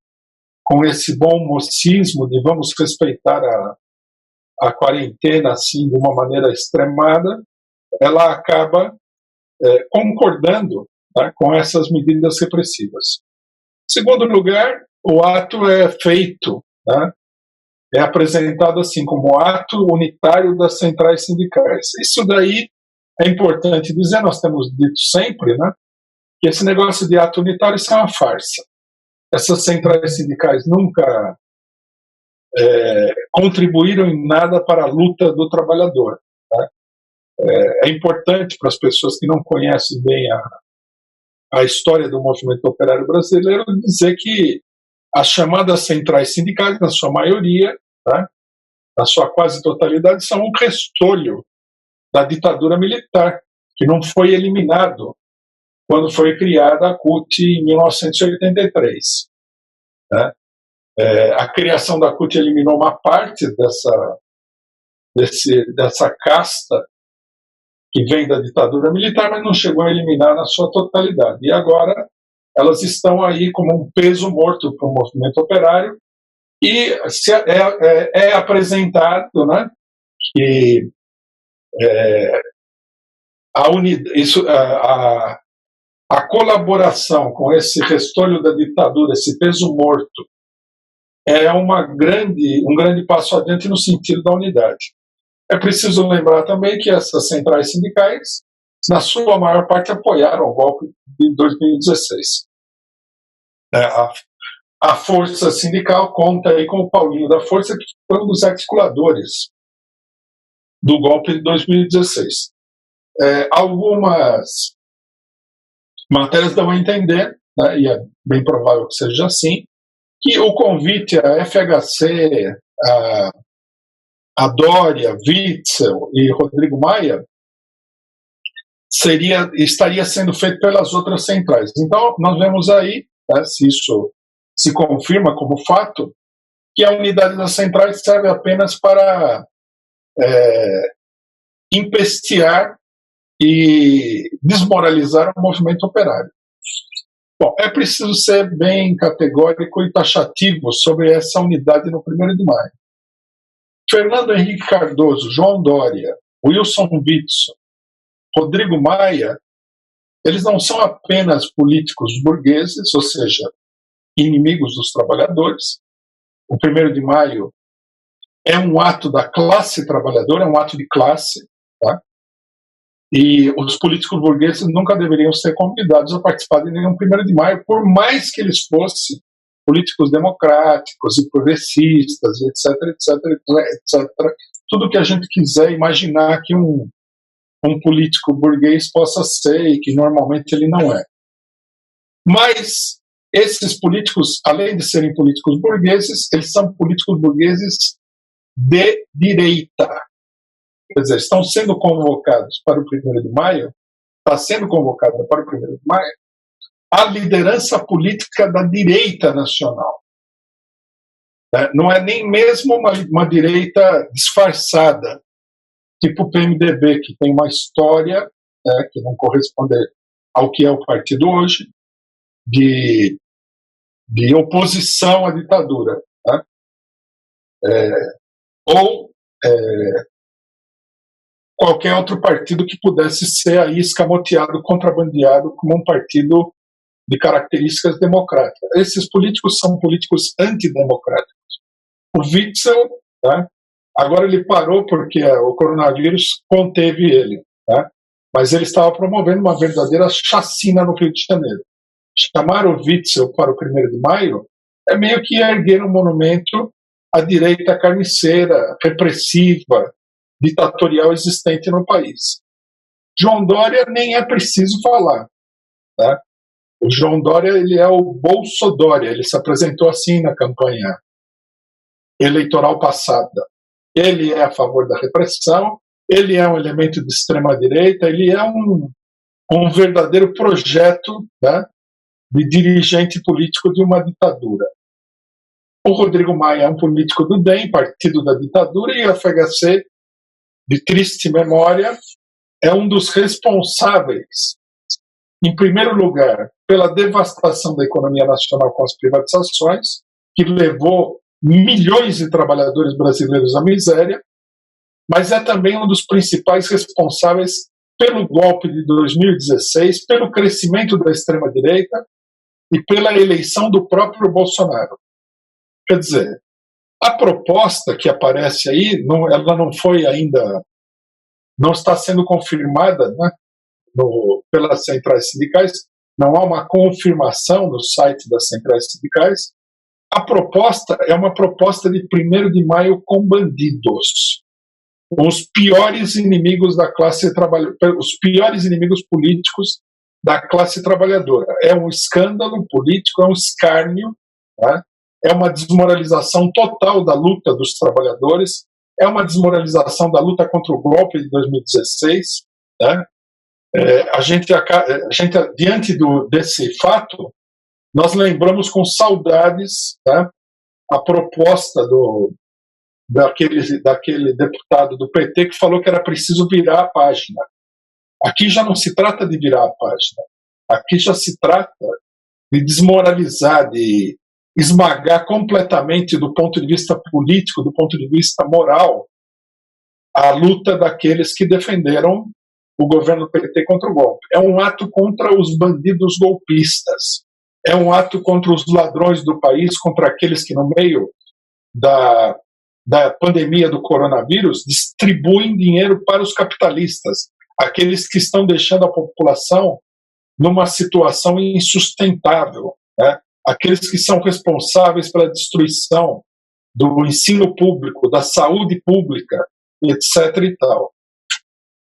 esse bom mocismo de vamos respeitar a quarentena assim de uma maneira extremada, ela acaba concordando, tá, com essas medidas repressivas. Em segundo lugar, o ato é feito, tá, é apresentado assim como ato unitário das centrais sindicais. Isso daí é importante dizer, nós temos dito sempre, né, que esse negócio de ato unitário isso é uma farsa. Essas centrais sindicais nunca contribuíram em nada para a luta do trabalhador. Tá? É importante para as pessoas que não conhecem bem a história do movimento operário brasileiro dizer que as chamadas centrais sindicais, na sua maioria, tá, na sua quase totalidade, são um restolho da ditadura militar, que não foi eliminado quando foi criada a CUT em 1983. Né? A criação da CUT eliminou uma parte dessa casta que vem da ditadura militar, mas não chegou a eliminar na sua totalidade. E agora elas estão aí como um peso morto para o movimento operário e é apresentado, né, que a colaboração com esse restolho da ditadura, esse peso morto, é um grande passo adiante no sentido da unidade. É preciso lembrar também que essas centrais sindicais, na sua maior parte, apoiaram o golpe de 2016. a Força Sindical conta aí com o Paulinho da Força, que foi um dos articuladores do golpe de 2016. Algumas matérias dão a entender, né, e é bem provável que seja assim, que o convite a FHC, a Dória, Witzel e Rodrigo Maia estaria sendo feito pelas outras centrais. Então, nós vemos aí, né, se isso se confirma como fato, que a unidade das centrais serve apenas para empestear e desmoralizar o movimento operário. Bom, é preciso ser bem categórico e taxativo sobre essa unidade no 1º de maio. Fernando Henrique Cardoso, João Dória, Wilson Witzel, Rodrigo Maia, eles não são apenas políticos burgueses, ou seja, inimigos dos trabalhadores. O 1º de maio é um ato da classe trabalhadora, é um ato de classe, tá? E os políticos burgueses nunca deveriam ser convidados a participar de nenhum 1º de maio, por mais que eles fossem políticos democráticos e progressistas, etc, etc, etc. Tudo que a gente quiser imaginar que um político burguês possa ser e que normalmente ele não é. Mas esses políticos, além de serem políticos burgueses, eles são políticos burgueses de direita. Quer dizer, estão sendo convocados para o 1º de maio, está sendo convocada para o 1º de maio, a liderança política da direita nacional. Não é nem mesmo uma direita disfarçada, tipo o PMDB, que tem uma história, que não corresponde ao que é o partido hoje, de oposição à ditadura. Ou qualquer outro partido que pudesse ser aí escamoteado, contrabandeado como um partido de características democráticas. Esses políticos são políticos antidemocráticos. O Witzel, agora ele parou porque o coronavírus conteve ele, mas ele estava promovendo uma verdadeira chacina no Rio de Janeiro. Chamar o Witzel para o 1º de maio é meio que erguer um monumento à direita carniceira, repressiva, ditatorial existente no país. João Dória nem é preciso falar. O João Dória, ele é o Bolsodória, ele se apresentou assim na campanha eleitoral passada. Ele é a favor da repressão, ele é um elemento de extrema-direita, ele é um verdadeiro projeto, de dirigente político de uma ditadura. O Rodrigo Maia é um político do DEM, partido da ditadura, e a FHC, de triste memória, é um dos responsáveis, em primeiro lugar, pela devastação da economia nacional com as privatizações, que levou milhões de trabalhadores brasileiros à miséria, mas é também um dos principais responsáveis pelo golpe de 2016, pelo crescimento da extrema-direita e pela eleição do próprio Bolsonaro. Quer dizer, a proposta que aparece aí, ela não foi ainda, não está sendo confirmada, pelas centrais sindicais, não há uma confirmação no site das centrais sindicais. A proposta é uma proposta de 1º de maio com bandidos, os piores inimigos da classe trabalhadora, os piores inimigos políticos da classe trabalhadora. É um escândalo político, é um escárnio, é uma desmoralização total da luta dos trabalhadores, é uma desmoralização da luta contra o golpe de 2016. A gente, diante desse fato, nós lembramos com saudades a proposta daquele deputado do PT que falou que era preciso virar a página. Aqui já não se trata de virar a página, aqui já se trata de desmoralizar, de esmagar completamente, do ponto de vista político, do ponto de vista moral, a luta daqueles que defenderam o governo do PT contra o golpe. É um ato contra os bandidos golpistas, é um ato contra os ladrões do país, contra aqueles que no meio da pandemia do coronavírus distribuem dinheiro para os capitalistas, aqueles que estão deixando a população numa situação insustentável, aqueles que são responsáveis pela destruição do ensino público, da saúde pública, etc. e tal.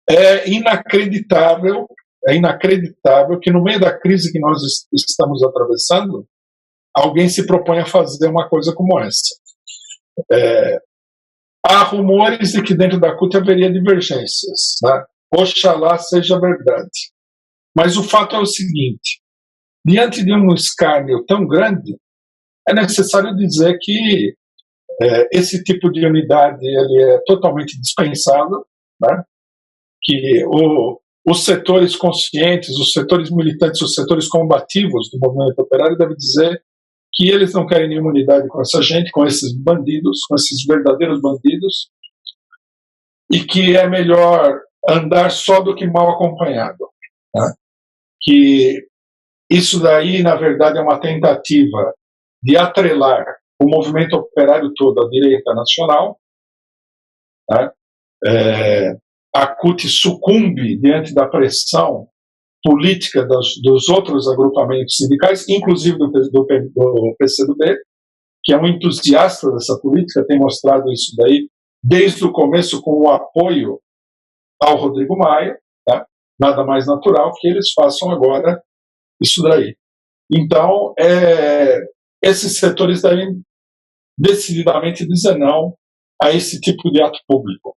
É inacreditável que no meio da crise que nós estamos atravessando, alguém se propõe a fazer uma coisa como essa. Há rumores de que dentro da CUT haveria divergências, né? Oxalá seja verdade. Mas o fato é o seguinte: diante de um escárnio tão grande, é necessário dizer que esse tipo de unidade ele é totalmente dispensável, né? Que os setores conscientes, os setores militantes, os setores combativos do movimento operário devem dizer que eles não querem nenhuma unidade com essa gente, com esses bandidos, com esses verdadeiros bandidos, e que é melhor andar só do que mal acompanhado, né? Que isso daí, na verdade, é uma tentativa de atrelar o movimento operário todo à direita nacional, né? A CUT sucumbe diante da pressão política dos outros agrupamentos sindicais, inclusive do PCdoB, que é um entusiasta dessa política, tem mostrado isso daí desde o começo com o apoio ao Rodrigo Maia, tá? Nada mais natural que eles façam agora isso daí. Então, esses setores devem decididamente dizer não a esse tipo de ato público.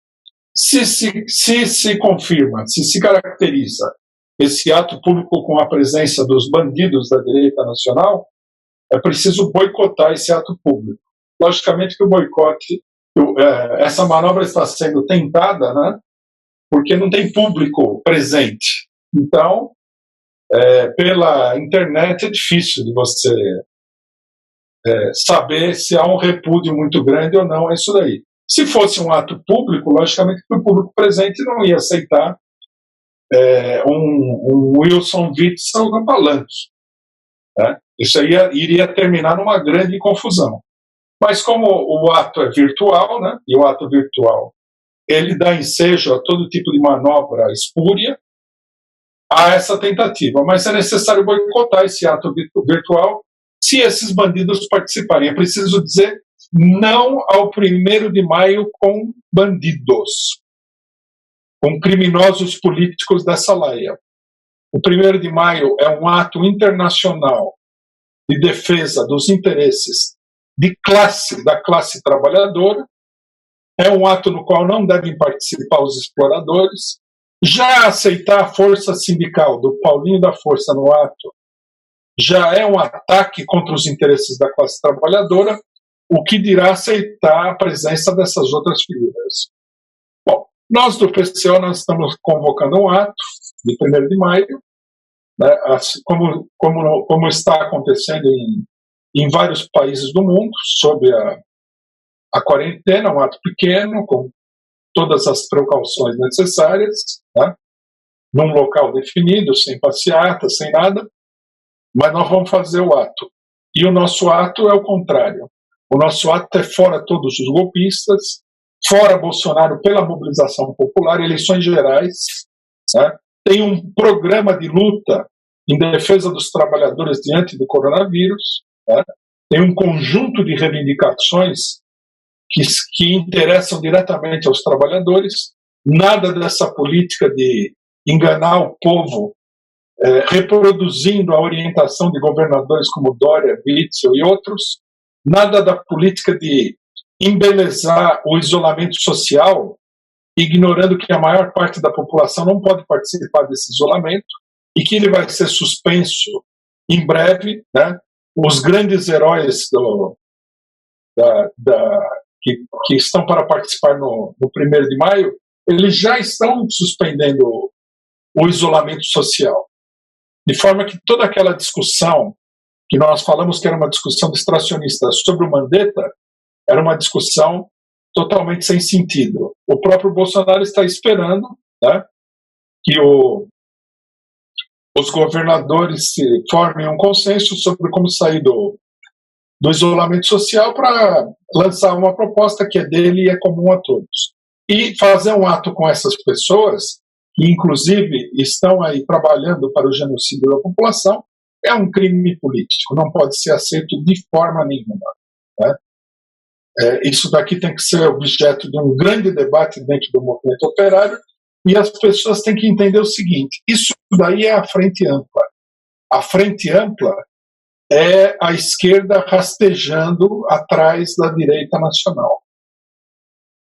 Se confirma, se caracteriza esse ato público com a presença dos bandidos da direita nacional, é preciso boicotar esse ato público. Logicamente que o boicote, essa manobra está sendo tentada, né, porque não tem público presente. Então, pela internet é difícil de você saber se há um repúdio muito grande ou não a isso daí. Se fosse um ato público, logicamente que o público presente não ia aceitar um Wilson Witzel no balanço, né? Isso aí iria terminar numa grande confusão. Mas como o ato é virtual, né, e o ato virtual ele dá ensejo a todo tipo de manobra espúria, há essa tentativa. Mas é necessário boicotar esse ato virtual se esses bandidos participarem. É preciso dizer não ao 1º de maio com bandidos, com criminosos políticos dessa laia. O 1º de maio é um ato internacional de defesa dos interesses da classe trabalhadora, é um ato no qual não devem participar os exploradores. Já aceitar a força sindical do Paulinho da Força no ato já é um ataque contra os interesses da classe trabalhadora, o que dirá aceitar a presença dessas outras figuras. Bom, nós do PCO nós estamos convocando um ato de 1º de maio, né, assim, como está acontecendo em vários países do mundo, sob a quarentena, um ato pequeno, com todas as precauções necessárias, né, num local definido, sem passeata, sem nada, mas nós vamos fazer o ato. E o nosso ato é o contrário. O nosso ato é fora todos os golpistas, fora Bolsonaro pela mobilização popular, eleições gerais, né? Tem um programa de luta em defesa dos trabalhadores diante do coronavírus, né? Tem um conjunto de reivindicações que interessam diretamente aos trabalhadores, nada dessa política de enganar o povo, reproduzindo a orientação de governadores como Dória, Witzel e outros, nada da política de embelezar o isolamento social, ignorando que a maior parte da população não pode participar desse isolamento e que ele vai ser suspenso em breve, né? Os grandes heróis que estão para participar no 1º de maio, eles já estão suspendendo o isolamento social. De forma que toda aquela discussão que nós falamos que era uma discussão distracionista sobre o Mandetta, era uma discussão totalmente sem sentido. O próprio Bolsonaro está esperando, né, que os governadores formem um consenso sobre como sair do isolamento social para lançar uma proposta que é dele e é comum a todos. E fazer um ato com essas pessoas, que inclusive estão aí trabalhando para o genocídio da população, é um crime político, não pode ser aceito de forma nenhuma, né? Isso daqui tem que ser objeto de um grande debate dentro do movimento operário, e as pessoas têm que entender o seguinte: isso daí é a frente ampla. A frente ampla é a esquerda rastejando atrás da direita nacional.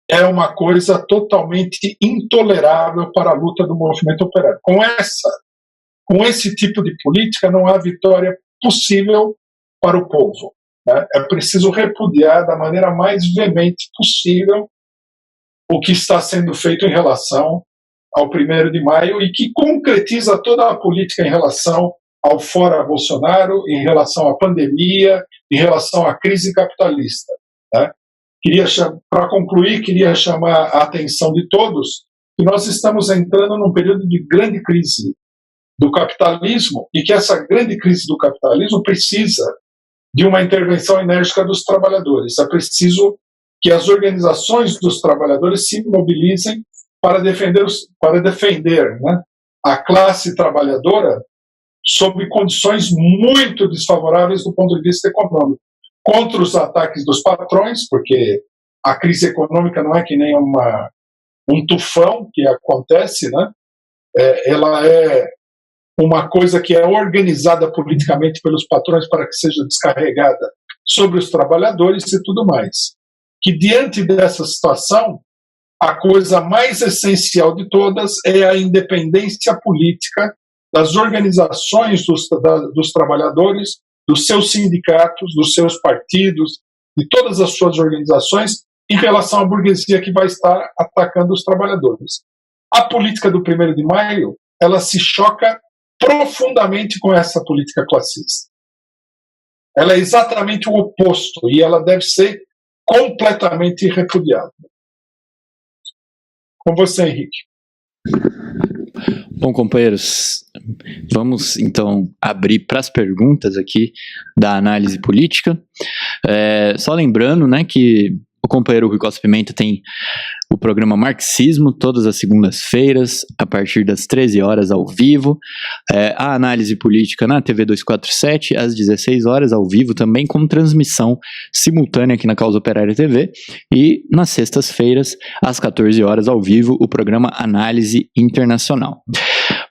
É uma coisa totalmente intolerável para a luta do movimento operário. Com esse tipo de política não há vitória possível para o povo, né? É preciso repudiar da maneira mais veemente possível o que está sendo feito em relação ao 1º de maio e que concretiza toda a política em relação ao fora Bolsonaro, em relação à pandemia, em relação à crise capitalista, né? Para concluir, queria chamar a atenção de todos que nós estamos entrando num período de grande crise do capitalismo e que essa grande crise do capitalismo precisa de uma intervenção enérgica dos trabalhadores. É preciso que as organizações dos trabalhadores se mobilizem para defender, né, a classe trabalhadora sob condições muito desfavoráveis do ponto de vista econômico, contra os ataques dos patrões, porque a crise econômica não é que nem um tufão que acontece, né? Ela é uma coisa que é organizada politicamente pelos patrões para que seja descarregada sobre os trabalhadores e tudo mais. Que diante dessa situação, a coisa mais essencial de todas é a independência política das organizações dos trabalhadores, dos seus sindicatos, dos seus partidos, de todas as suas organizações em relação à burguesia que vai estar atacando os trabalhadores. A política do 1º de maio, ela se choca profundamente com essa política classista. Ela é exatamente o oposto e ela deve ser completamente repudiada. Com você, Henrique. Bom, companheiros, vamos então abrir para as perguntas aqui da análise política. Só lembrando, né, que o companheiro Rui Costa Pimenta tem o programa Marxismo todas as segundas-feiras, a partir das 13 horas ao vivo. A análise política na TV 247, às 16 horas, ao vivo também, com transmissão simultânea aqui na Causa Operária TV. E nas sextas-feiras, às 14 horas, ao vivo, o programa Análise Internacional.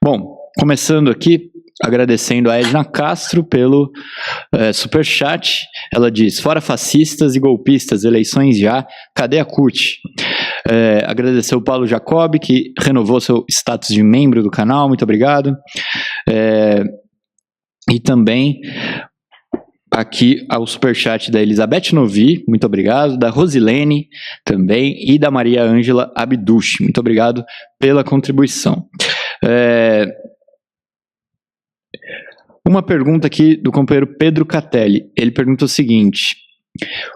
Bom, começando aqui, agradecendo a Edna Castro pelo superchat. Ela diz: fora fascistas e golpistas, eleições já, cadê a CUT? Agradecer o Paulo Jacob, que renovou seu status de membro do canal, muito obrigado. E também aqui ao superchat da Elizabeth Novi, muito obrigado, da Rosilene também, e da Maria Ângela Abduch, muito obrigado pela contribuição. Uma pergunta aqui do companheiro Pedro Catelli. Ele pergunta o seguinte: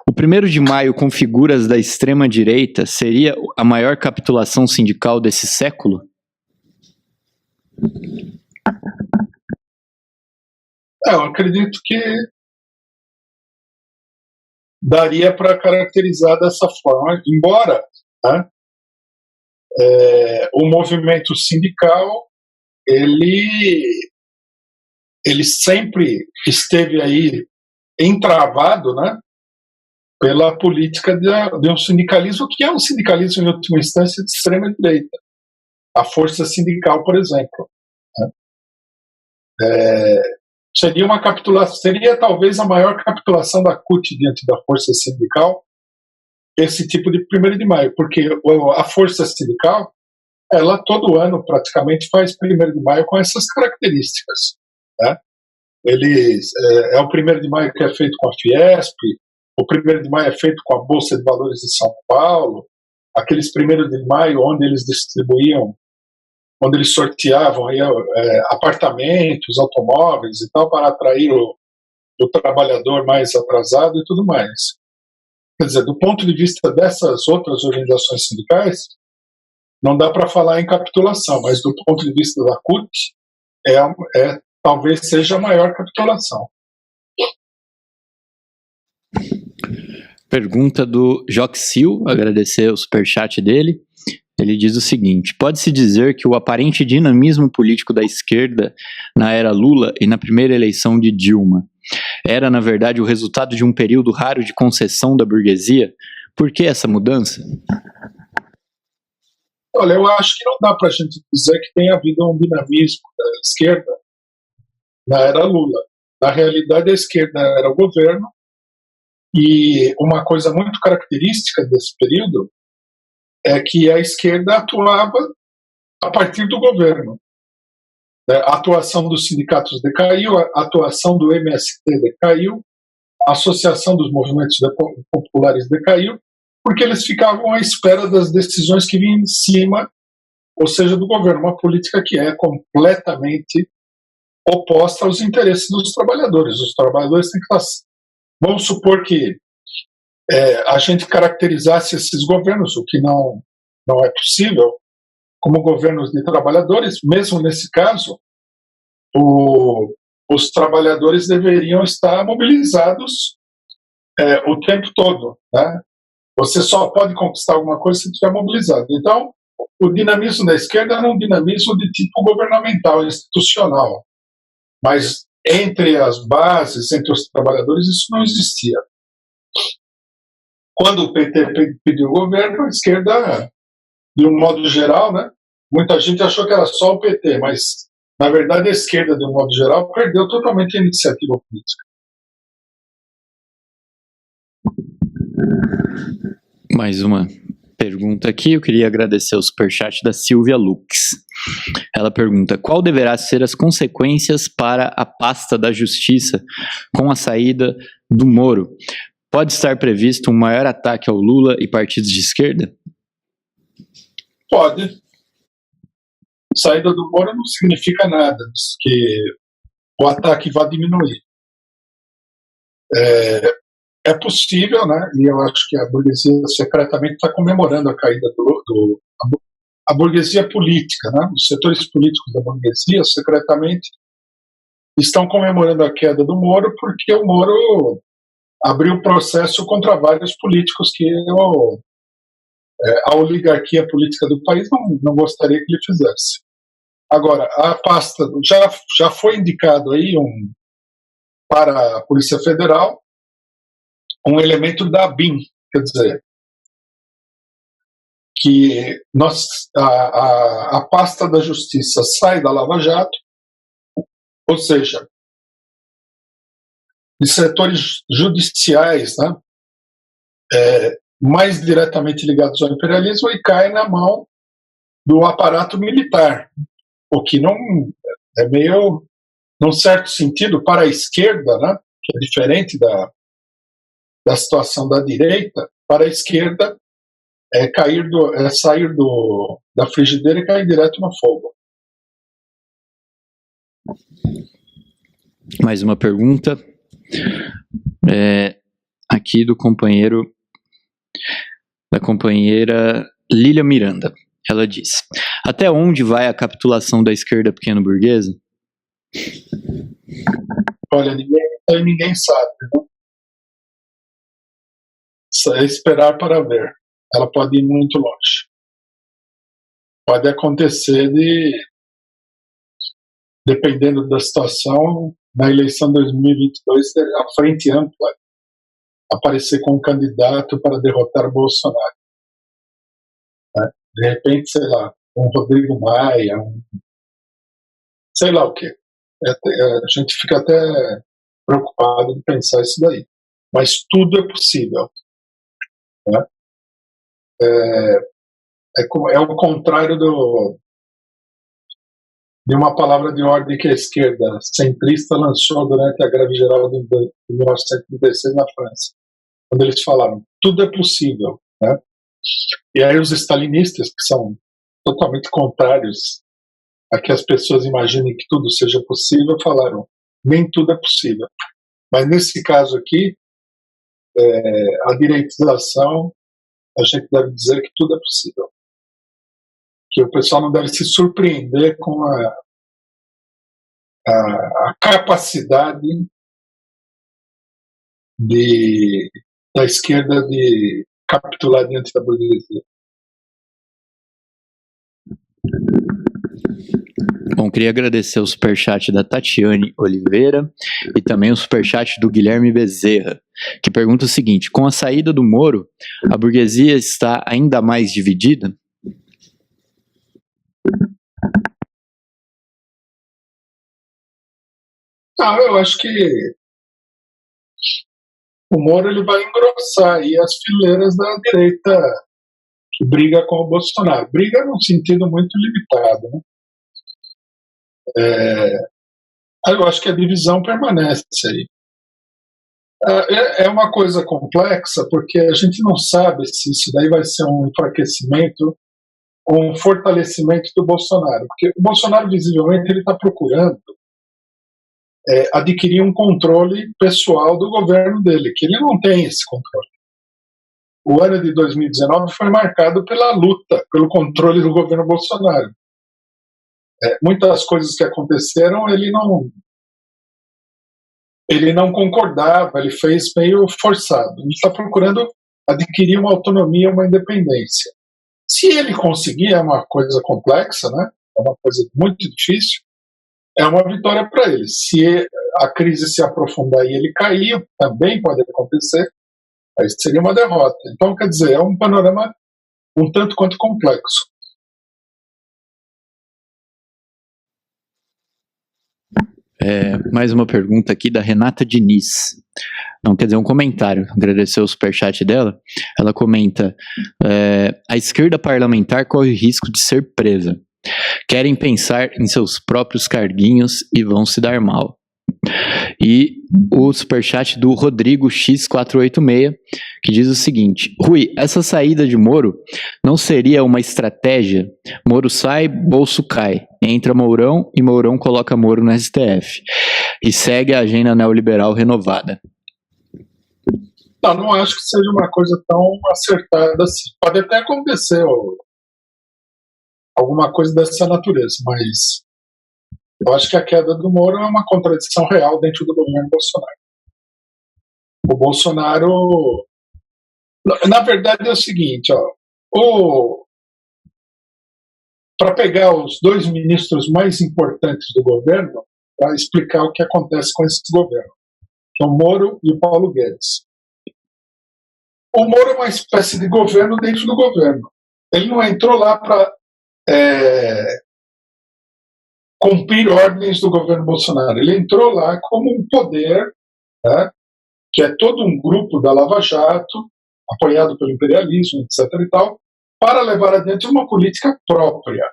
o 1º de maio com figuras da extrema-direita seria a maior capitulação sindical desse século? Eu acredito que daria para caracterizar dessa forma, embora, né, o movimento sindical ele sempre esteve aí entravado, né, pela política de um sindicalismo que é um sindicalismo, em última instância, de extrema-direita. A força sindical, por exemplo, né? Seria talvez a maior capitulação da CUT diante da força sindical, esse tipo de 1º de maio, porque a força sindical, ela todo ano praticamente faz 1º de maio com essas características, né? É o 1º de maio que é feito com a Fiesp, o 1º de maio é feito com a Bolsa de Valores de São Paulo, aqueles 1º de maio onde eles distribuíam, onde eles sorteavam aí, apartamentos, automóveis e tal, para atrair o trabalhador mais atrasado e tudo mais. Quer dizer, do ponto de vista dessas outras organizações sindicais, não dá para falar em capitulação, mas do ponto de vista da CUT, talvez seja a maior capitulação. Pergunta do Joxil, agradecer o superchat dele. Ele diz o seguinte: pode-se dizer que o aparente dinamismo político da esquerda na era Lula e na primeira eleição de Dilma era, na verdade, o resultado de um período raro de concessão da burguesia? Por que essa mudança? Olha, eu acho que não dá para a gente dizer que tenha havido um dinamismo da esquerda na era Lula. Na realidade, a esquerda era o governo e uma coisa muito característica desse período é que a esquerda atuava a partir do governo. A atuação dos sindicatos decaiu, a atuação do MST decaiu, a associação dos movimentos populares decaiu, porque eles ficavam à espera das decisões que vinham de cima, ou seja, do governo, uma política que é completamente oposta aos interesses dos trabalhadores. Os trabalhadores têm que estar... Vamos supor que a gente caracterizasse esses governos, o que não é possível, como governos de trabalhadores. Mesmo nesse caso, os trabalhadores deveriam estar mobilizados o tempo todo, né? Você só pode conquistar alguma coisa se estiver mobilizado. Então, o dinamismo da esquerda era um dinamismo de tipo governamental, institucional. Mas entre as bases, entre os trabalhadores, isso não existia. Quando o PT pediu o governo, a esquerda, de um modo geral, né, muita gente achou que era só o PT, mas, na verdade, a esquerda, de um modo geral, perdeu totalmente a iniciativa política. Mais uma pergunta aqui. Eu queria agradecer o superchat da Silvia Lux. Ela pergunta: qual deverá ser as consequências para a pasta da Justiça com a saída do Moro? Pode estar previsto um maior ataque ao Lula e partidos de esquerda? Pode. Saída do Moro não significa nada, diz que o ataque vai diminuir. É possível, né? E eu acho que a burguesia secretamente está comemorando a caída a burguesia política, né? Os setores políticos da burguesia secretamente estão comemorando a queda do Moro, porque o Moro abriu processo contra vários políticos que a oligarquia política do país não gostaria que ele fizesse. Agora, a pasta já foi indicado aí para a Polícia Federal um elemento da ABIN, quer dizer, que a pasta da Justiça sai da Lava Jato, ou seja, de setores judiciais, né, mais diretamente ligados ao imperialismo, e cai na mão do aparato militar, o que não é meio, num certo sentido, para a esquerda, né, que é diferente da situação da direita. Para a esquerda sair da frigideira e cair direto no fogo. Mais uma pergunta aqui da companheira Lília Miranda. Ela diz: até onde vai a capitulação da esquerda pequeno-burguesa? Olha, ninguém sabe, né? É esperar para ver. Ela pode ir muito longe. Pode acontecer dependendo da situação, na eleição de 2022, a frente ampla aparecer com um candidato para derrotar Bolsonaro. Né? De repente, sei lá, um Rodrigo Maia, sei lá o quê. A gente fica até preocupado de pensar isso daí. Mas tudo é possível. Né? É o contrário de uma palavra de ordem que a esquerda centrista lançou durante a greve geral de 1936 na França, quando eles falaram: tudo é possível. Né? E aí os stalinistas, que são totalmente contrários a que as pessoas imaginem que tudo seja possível, falaram: nem tudo é possível. Mas nesse caso aqui, a direitização, a gente deve dizer que tudo é possível. Que o pessoal não deve se surpreender com a capacidade da esquerda de capitular diante da burguesia. Bom, queria agradecer o superchat da Tatiane Oliveira e também o superchat do Guilherme Bezerra, que pergunta o seguinte: com a saída do Moro, a burguesia está ainda mais dividida? Não, eu acho que o Moro ele vai engrossar aí as fileiras da direita que briga com o Bolsonaro. Briga num sentido muito limitado, né? Eu acho que a divisão permanece aí. É uma coisa complexa, porque a gente não sabe se isso daí vai ser um enfraquecimento ou um fortalecimento do Bolsonaro. Porque o Bolsonaro, visivelmente, ele está procurando adquirir um controle pessoal do governo dele, que ele não tem esse controle. O ano de 2019 foi marcado pela luta, pelo controle do governo Bolsonaro. Muitas coisas que aconteceram, ele não concordava, ele fez meio forçado. Ele está procurando adquirir uma autonomia, uma independência. Se ele conseguir, é uma coisa complexa, né? É uma coisa muito difícil, é uma vitória para ele. Se a crise se aprofundar e ele cair, também pode acontecer, aí seria uma derrota. Então, quer dizer, é um panorama um tanto quanto complexo. Mais uma pergunta aqui da Renata Diniz. Não, quer dizer, um comentário. Agradecer o superchat dela. Ela comenta: a esquerda parlamentar corre o risco de ser presa. Querem pensar em seus próprios carguinhos e vão se dar mal. E o superchat do Rodrigo X486, que diz o seguinte: Rui, essa saída de Moro não seria uma estratégia? Moro sai, bolso cai. Entra Mourão e Mourão coloca Moro no STF. E segue a agenda neoliberal renovada. Não acho que seja uma coisa tão acertada assim. Pode até acontecer alguma coisa dessa natureza, mas eu acho que a queda do Moro é uma contradição real dentro do governo Bolsonaro. O Bolsonaro, na verdade, é o seguinte, para pegar os dois ministros mais importantes do governo, para explicar o que acontece com esse governo, que é o Moro e o Paulo Guedes. O Moro é uma espécie de governo dentro do governo. Ele não entrou lá para cumprir ordens do governo Bolsonaro. Ele entrou lá como um poder, né, que é todo um grupo da Lava Jato, apoiado pelo imperialismo, etc. e tal, para levar adiante uma política própria,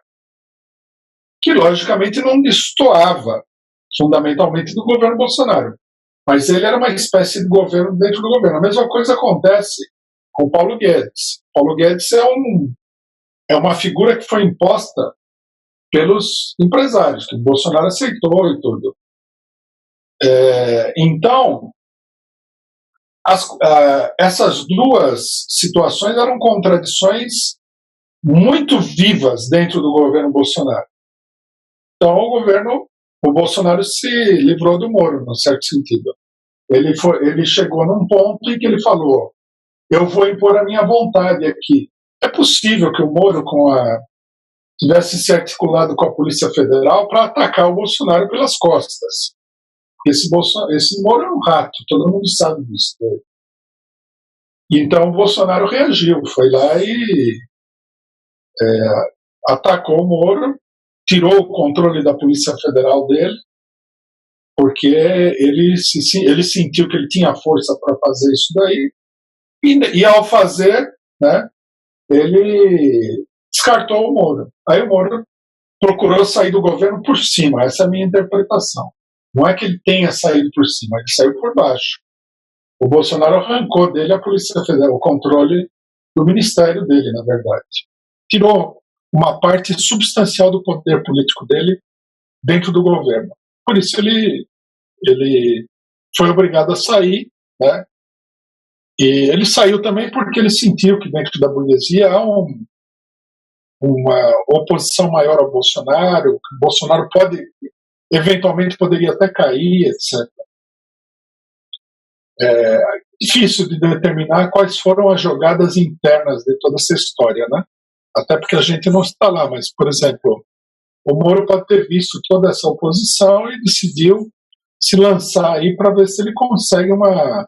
que logicamente não destoava fundamentalmente do governo Bolsonaro. Mas ele era uma espécie de governo dentro do governo. A mesma coisa acontece com o Paulo Guedes. Paulo Guedes é uma figura que foi imposta pelos empresários, que o Bolsonaro aceitou e tudo. Então, essas duas situações eram contradições muito vivas dentro do governo Bolsonaro. Então, o Bolsonaro se livrou do Moro, num certo sentido. Ele chegou num ponto em que ele falou: eu vou impor a minha vontade aqui. É possível que o Moro tivesse se articulado com a Polícia Federal para atacar o Bolsonaro pelas costas. Esse Moro é um rato, todo mundo sabe disso. Então o Bolsonaro reagiu, foi lá e atacou o Moro, tirou o controle da Polícia Federal dele, porque ele sentiu que ele tinha força para fazer isso daí, e ao fazer, né, ele descartou o Moro. Aí o Moro procurou sair do governo por cima, essa é a minha interpretação. Não é que ele tenha saído por cima, ele saiu por baixo. O Bolsonaro arrancou dele a Polícia Federal, o controle do ministério dele, na verdade. Tirou uma parte substancial do poder político dele dentro do governo. Por isso ele foi obrigado a sair, né? E ele saiu também porque ele sentiu que dentro da burguesia há uma oposição maior ao Bolsonaro, que o Bolsonaro eventualmente poderia até cair, etc. É difícil de determinar quais foram as jogadas internas de toda essa história, né? até porque a gente não está lá, mas, por exemplo, o Moro pode ter visto toda essa oposição e decidiu se lançar aí para ver se ele consegue uma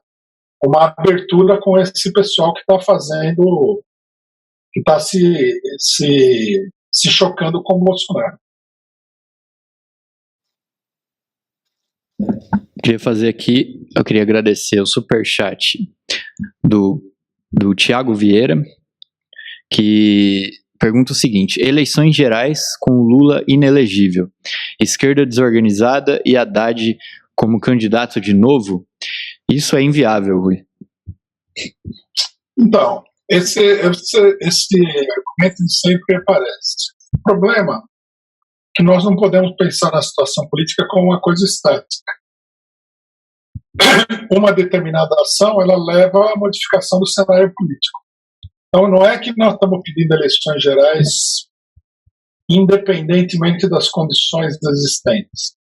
abertura com esse pessoal que está fazendo, que está se chocando com o Bolsonaro. Eu queria agradecer o superchat do Thiago Vieira, que pergunta o seguinte: eleições gerais com Lula inelegível, esquerda desorganizada e Haddad como candidato de novo, isso é inviável, Rui? Então, esse argumento sempre aparece. O problema é que nós não podemos pensar na situação política como uma coisa estática. Uma determinada ação, ela leva à modificação do cenário político. Então, não é que nós estamos pedindo eleições gerais independentemente das condições existentes.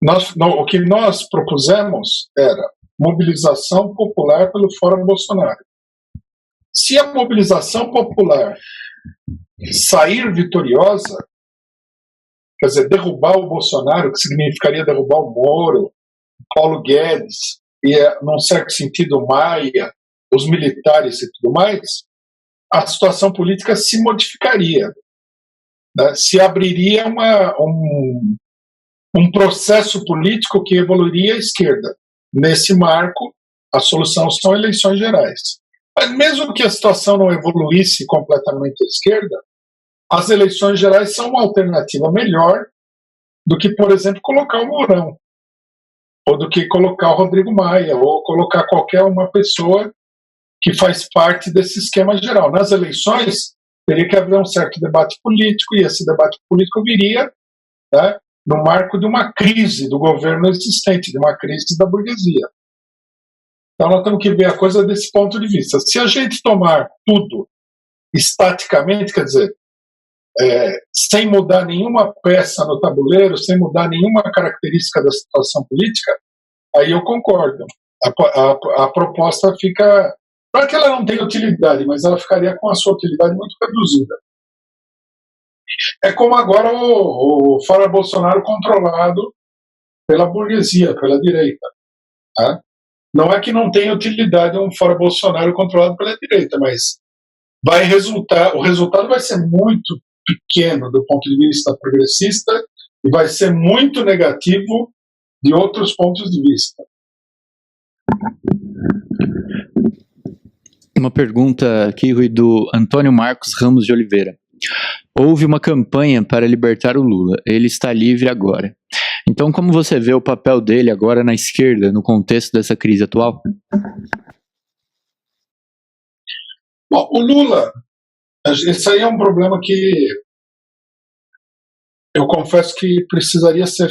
O que nós propusemos era mobilização popular pelo Fórum Bolsonaro. Se a mobilização popular sair vitoriosa, quer dizer, derrubar o Bolsonaro, que significaria derrubar o Moro, Paulo Guedes e, num certo sentido, o Maia, os militares e tudo mais, a situação política se modificaria, né? Se abriria um processo político que evoluiria à esquerda. Nesse marco, a solução são eleições gerais. Mas mesmo que a situação não evoluísse completamente à esquerda, as eleições gerais são uma alternativa melhor do que, por exemplo, colocar o Mourão, ou do que colocar o Rodrigo Maia, ou colocar qualquer uma pessoa que faz parte desse esquema geral. Nas eleições, teria que haver um certo debate político, e esse debate político viria, né, no marco de uma crise do governo existente, de uma crise da burguesia. Então nós temos que ver a coisa desse ponto de vista. Se a gente tomar tudo estaticamente, quer dizer, sem mudar nenhuma peça no tabuleiro, sem mudar nenhuma característica da situação política, aí eu concordo. A proposta fica... Não é que ela não tenha utilidade, mas ela ficaria com a sua utilidade muito reduzida. É como agora o Fora Bolsonaro controlado pela burguesia, pela direita. Tá? Não é que não tenha utilidade um Fora Bolsonaro controlado pela direita, mas o resultado vai ser muito pequeno do ponto de vista progressista e vai ser muito negativo de outros pontos de vista. Uma pergunta aqui, Rui, do Antônio Marcos Ramos de Oliveira. Houve uma campanha para libertar o Lula. Ele está livre agora. Então, como você vê o papel dele agora na esquerda, no contexto dessa crise atual? Bom, o Lula, esse aí é um problema que eu confesso que precisaria ser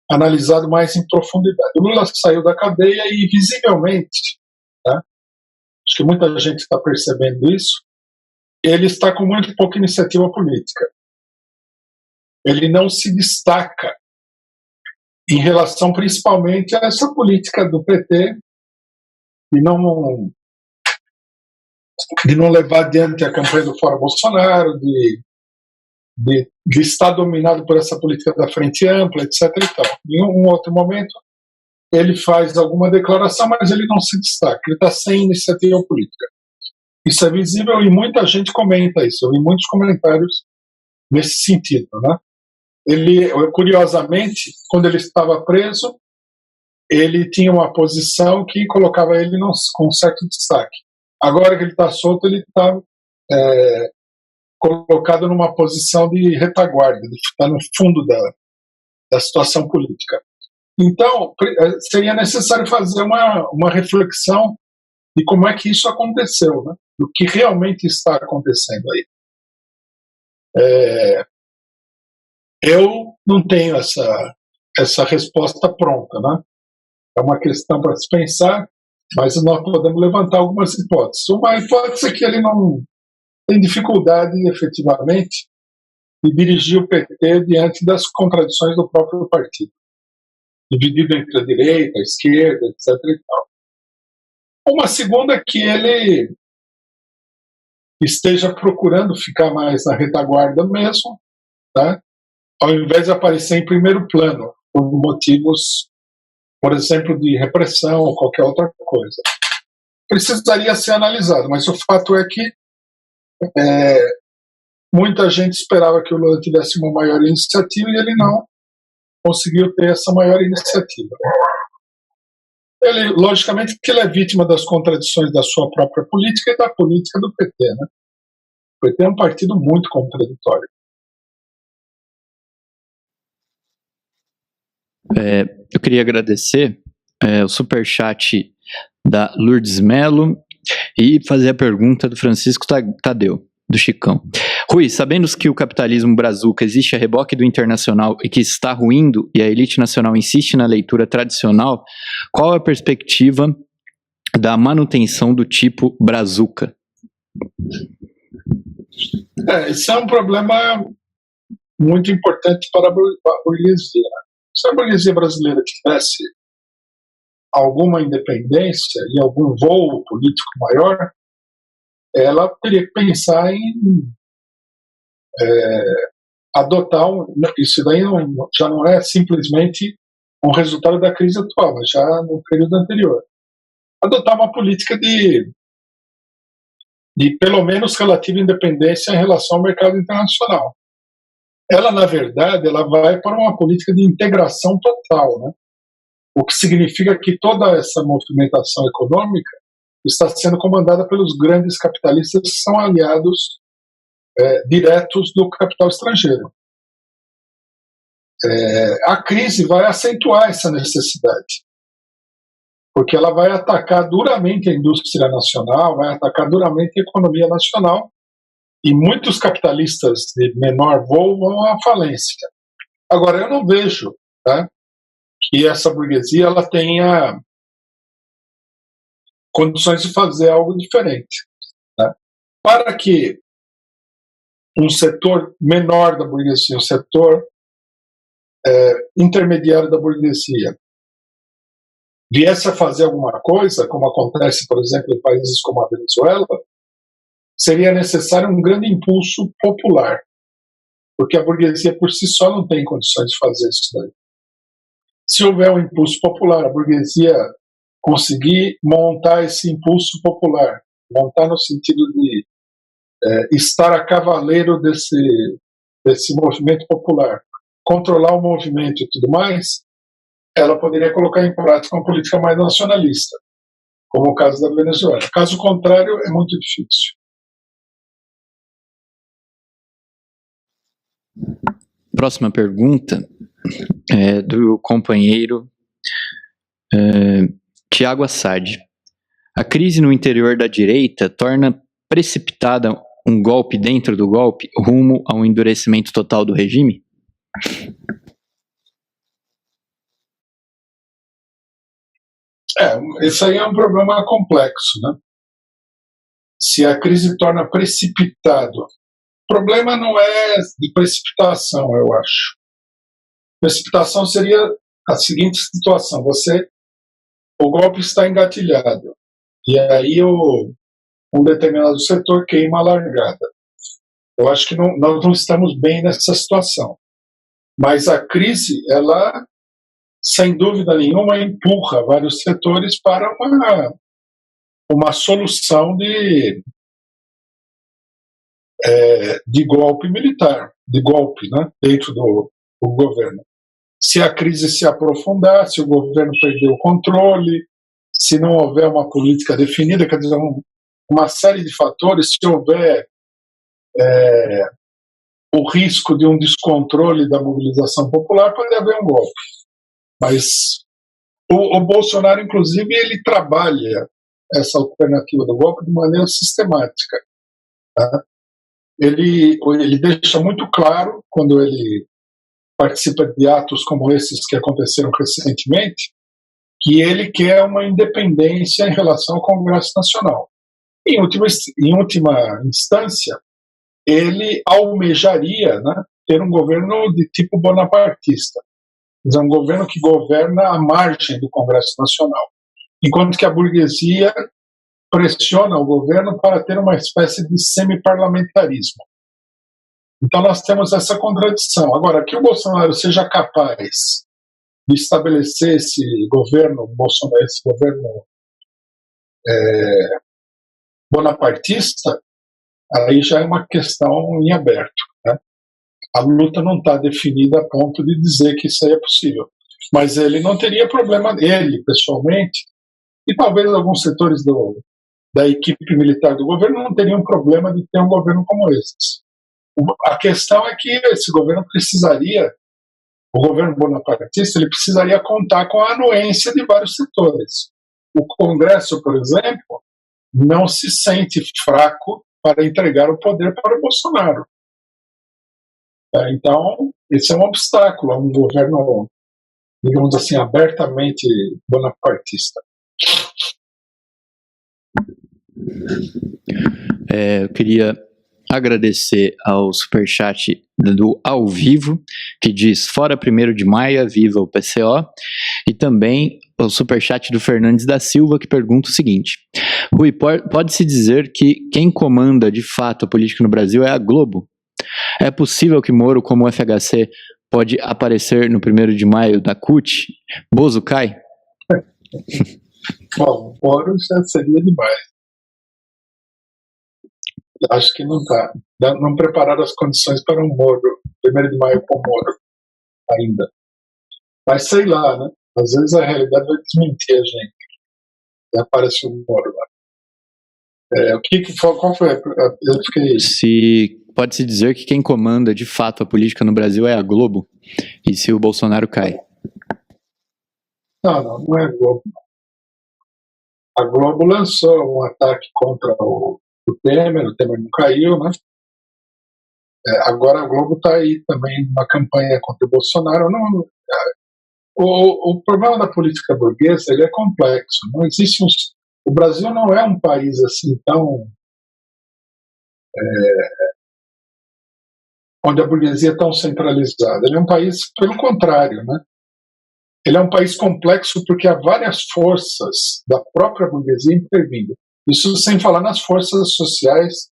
analisado mais em profundidade. O Lula saiu da cadeia e, visivelmente, tá? Acho que muita gente está percebendo isso, ele está com muito pouca iniciativa política. Ele não se destaca em relação principalmente a essa política do PT de não levar adiante a campanha do Fora Bolsonaro, de estar dominado por essa política da frente ampla, etc. E tal. Em um outro momento, ele faz alguma declaração, mas ele não se destaca, ele está sem iniciativa política. Isso é visível e muita gente comenta isso, eu vi muitos comentários nesse sentido, né? Ele, curiosamente, quando ele estava preso, ele tinha uma posição que colocava ele com um certo destaque. Agora que ele está solto, ele está colocado numa posição de retaguarda, de estar no fundo da situação política. Então, seria necessário fazer uma reflexão de como é que isso aconteceu, né? Do que realmente está acontecendo aí. Eu não tenho essa resposta pronta, né? É uma questão para se pensar, mas nós podemos levantar algumas hipóteses. Uma hipótese é que ele não tem dificuldade, efetivamente, de dirigir o PT diante das contradições do próprio partido, dividido entre a direita, a esquerda, etc. E tal. Uma segunda é que ele esteja procurando ficar mais na retaguarda mesmo, tá? Ao invés de aparecer em primeiro plano, por motivos, por exemplo, de repressão ou qualquer outra coisa. Precisaria ser analisado, mas o fato é que muita gente esperava que o Lula tivesse uma maior iniciativa e ele não conseguiu ter essa maior iniciativa. Ele, logicamente, que ele é vítima das contradições da sua própria política e da política do PT, né? O PT é um partido muito contraditório. Eu queria agradecer o superchat da Lourdes Melo e fazer a pergunta do Francisco Tadeu, do Chicão. Rui, sabendo que o capitalismo brazuca existe a reboque do internacional e que está ruindo e a elite nacional insiste na leitura tradicional, qual a perspectiva da manutenção do tipo brazuca? Isso é um problema muito importante para a burguesia. Se a burguesia brasileira tivesse alguma independência e algum voo político maior, ela teria que pensar em adotar isso daí já não é simplesmente um resultado da crise atual, mas já no período anterior. Adotar uma política de pelo menos relativa independência em relação ao mercado internacional. Ela, na verdade, ela vai para uma política de integração total, né? O que significa que toda essa movimentação econômica está sendo comandada pelos grandes capitalistas que são aliados diretos do capital estrangeiro. A crise vai acentuar essa necessidade, porque ela vai atacar duramente a indústria nacional, vai atacar duramente a economia nacional, e muitos capitalistas de menor voo vão à falência. Agora, eu não vejo, tá, que essa burguesia ela tenha condições de fazer algo diferente. Tá? Para que um setor menor da burguesia, um setor intermediário da burguesia, viesse a fazer alguma coisa, como acontece, por exemplo, em países como a Venezuela, seria necessário um grande impulso popular, porque a burguesia por si só não tem condições de fazer isso daí. Se houver um impulso popular, a burguesia conseguir montar esse impulso popular, montar no sentido de estar a cavaleiro desse movimento popular, controlar o movimento e tudo mais, ela poderia colocar em prática uma política mais nacionalista, como o caso da Venezuela. Caso contrário, é muito difícil. Próxima pergunta é do companheiro Tiago Assad. A crise no interior da direita torna precipitada um golpe dentro do golpe rumo a um endurecimento total do regime? Esse aí é um problema complexo, né? Se a crise torna precipitado, o problema não é de precipitação, eu acho. Precipitação seria a seguinte situação: o golpe está engatilhado e aí um determinado setor queima a largada. Eu acho que nós não estamos bem nessa situação. Mas a crise, ela, sem dúvida nenhuma, empurra vários setores para uma solução de golpe militar, de golpe, né, dentro do governo. Se a crise se aprofundar, se o governo perder o controle, se não houver uma política definida, quer dizer, uma série de fatores, se houver o risco de um descontrole da mobilização popular, pode haver um golpe. Mas o Bolsonaro, inclusive, ele trabalha essa alternativa do golpe de maneira sistemática. Tá? Ele deixa muito claro, quando ele participa de atos como esses que aconteceram recentemente, que ele quer uma independência em relação ao Congresso Nacional. Em última instância, ele almejaria, né, ter um governo de tipo bonapartista, quer dizer, um governo que governa à margem do Congresso Nacional, enquanto que a burguesia pressiona o governo para ter uma espécie de semi-parlamentarismo. Então nós temos essa contradição. Agora, que o Bolsonaro seja capaz de estabelecer esse governo bonapartista, aí já é uma questão em aberto, né? A luta não está definida a ponto de dizer que isso aí é possível. Mas ele não teria problema, ele pessoalmente, e talvez alguns setores da equipe militar do governo não teriam problema de ter um governo como esse. A questão é que esse governo precisaria, o governo bonapartista, ele precisaria contar com a anuência de vários setores. O Congresso, por exemplo, não se sente fraco para entregar o poder para o Bolsonaro. Então, esse é um obstáculo a um governo, digamos assim, abertamente bonapartista. Eu queria agradecer ao superchat do Ao Vivo, que diz: fora 1º de maio, viva o PCO, e também o superchat do Fernandes da Silva, que pergunta o seguinte: Rui, pode-se dizer que quem comanda de fato a política no Brasil é a Globo? É possível que Moro, como o FHC, pode aparecer no 1º de maio da CUT? Bozo cai? Bom, Moro já seria demais. Acho que não está. Não prepararam as condições para um Moro, 1º de maio com Moro, ainda. Mas sei lá, né? Às vezes a realidade vai desmentir a gente. E aparece um Moro lá. Qual foi? Eu fiquei... Pode-se dizer que quem comanda de fato a política no Brasil é a Globo? E se o Bolsonaro cai? Não é a Globo. A Globo lançou um ataque contra o Temer não caiu, né? Agora a Globo está aí também numa campanha contra o Bolsonaro. O problema da política burguesa, ele é complexo. Não existe o Brasil não é um país assim tão onde a burguesia é tão centralizada. Ele é um país, pelo contrário, né? Ele é um país complexo porque há várias forças da própria burguesia intervindo. Isso sem falar nas forças sociais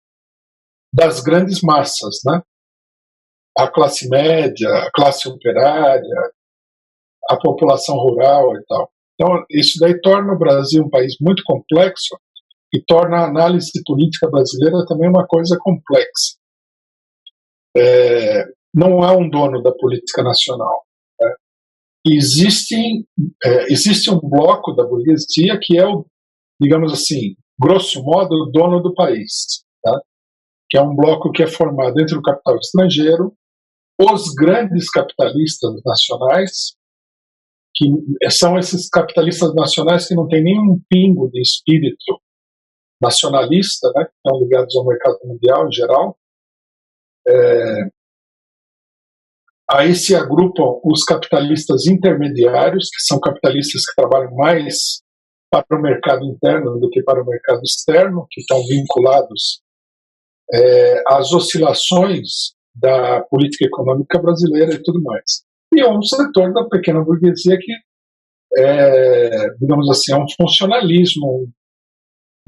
das grandes massas, né? A classe média, a classe operária, a população rural e tal. Então, isso daí torna o Brasil um país muito complexo e torna a análise política brasileira também uma coisa complexa. Não há um dono da política nacional. Né? Existe um bloco da burguesia que é digamos assim, grosso modo, o dono do país, tá? Que é um bloco que é formado entre o capital estrangeiro, os grandes capitalistas nacionais, que são esses capitalistas nacionais que não têm nenhum pingo de espírito nacionalista, né? Estão ligados ao mercado mundial em geral. Aí se agrupam os capitalistas intermediários, que são capitalistas que trabalham mais para o mercado interno do que para o mercado externo, que estão vinculados às oscilações da política econômica brasileira e tudo mais. E é um setor da pequena burguesia que, digamos assim, é um funcionalismo,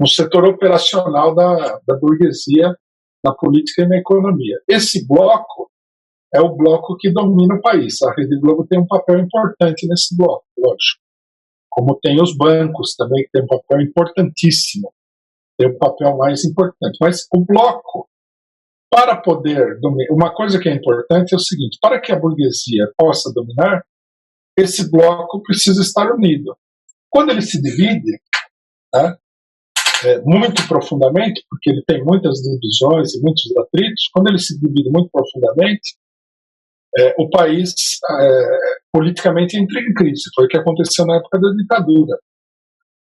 um setor operacional da burguesia na política e na economia. Esse bloco é o bloco que domina o país. A Rede Globo tem um papel importante nesse bloco, lógico. Como tem os bancos também, que tem um papel importantíssimo. Tem um papel mais importante. Mas o bloco, para poder dominar... Uma coisa que é importante é o seguinte: para que a burguesia possa dominar, esse bloco precisa estar unido. Quando ele se divide, né, muito profundamente, porque ele tem muitas divisões e muitos atritos, quando ele se divide muito profundamente, o país politicamente entra em crise. Foi o que aconteceu na época da ditadura.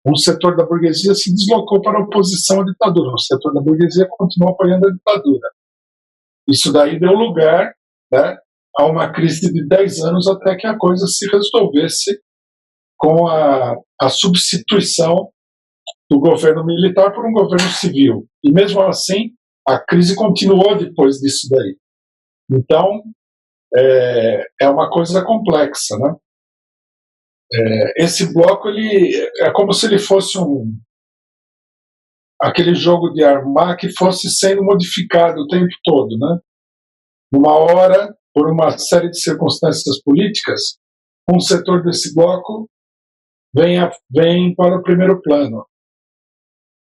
Um setor da burguesia se deslocou para a oposição à ditadura, o setor da burguesia continuou apoiando a ditadura. Isso daí deu lugar, né, a uma crise de 10 anos até que a coisa se resolvesse com a substituição do governo militar por um governo civil. E mesmo assim, a crise continuou depois disso daí. Então, é uma coisa complexa, né? Esse bloco, ele é como se ele fosse aquele jogo de armar que fosse sendo modificado o tempo todo, né? Numa hora, por uma série de circunstâncias políticas, um setor desse bloco vem para o primeiro plano.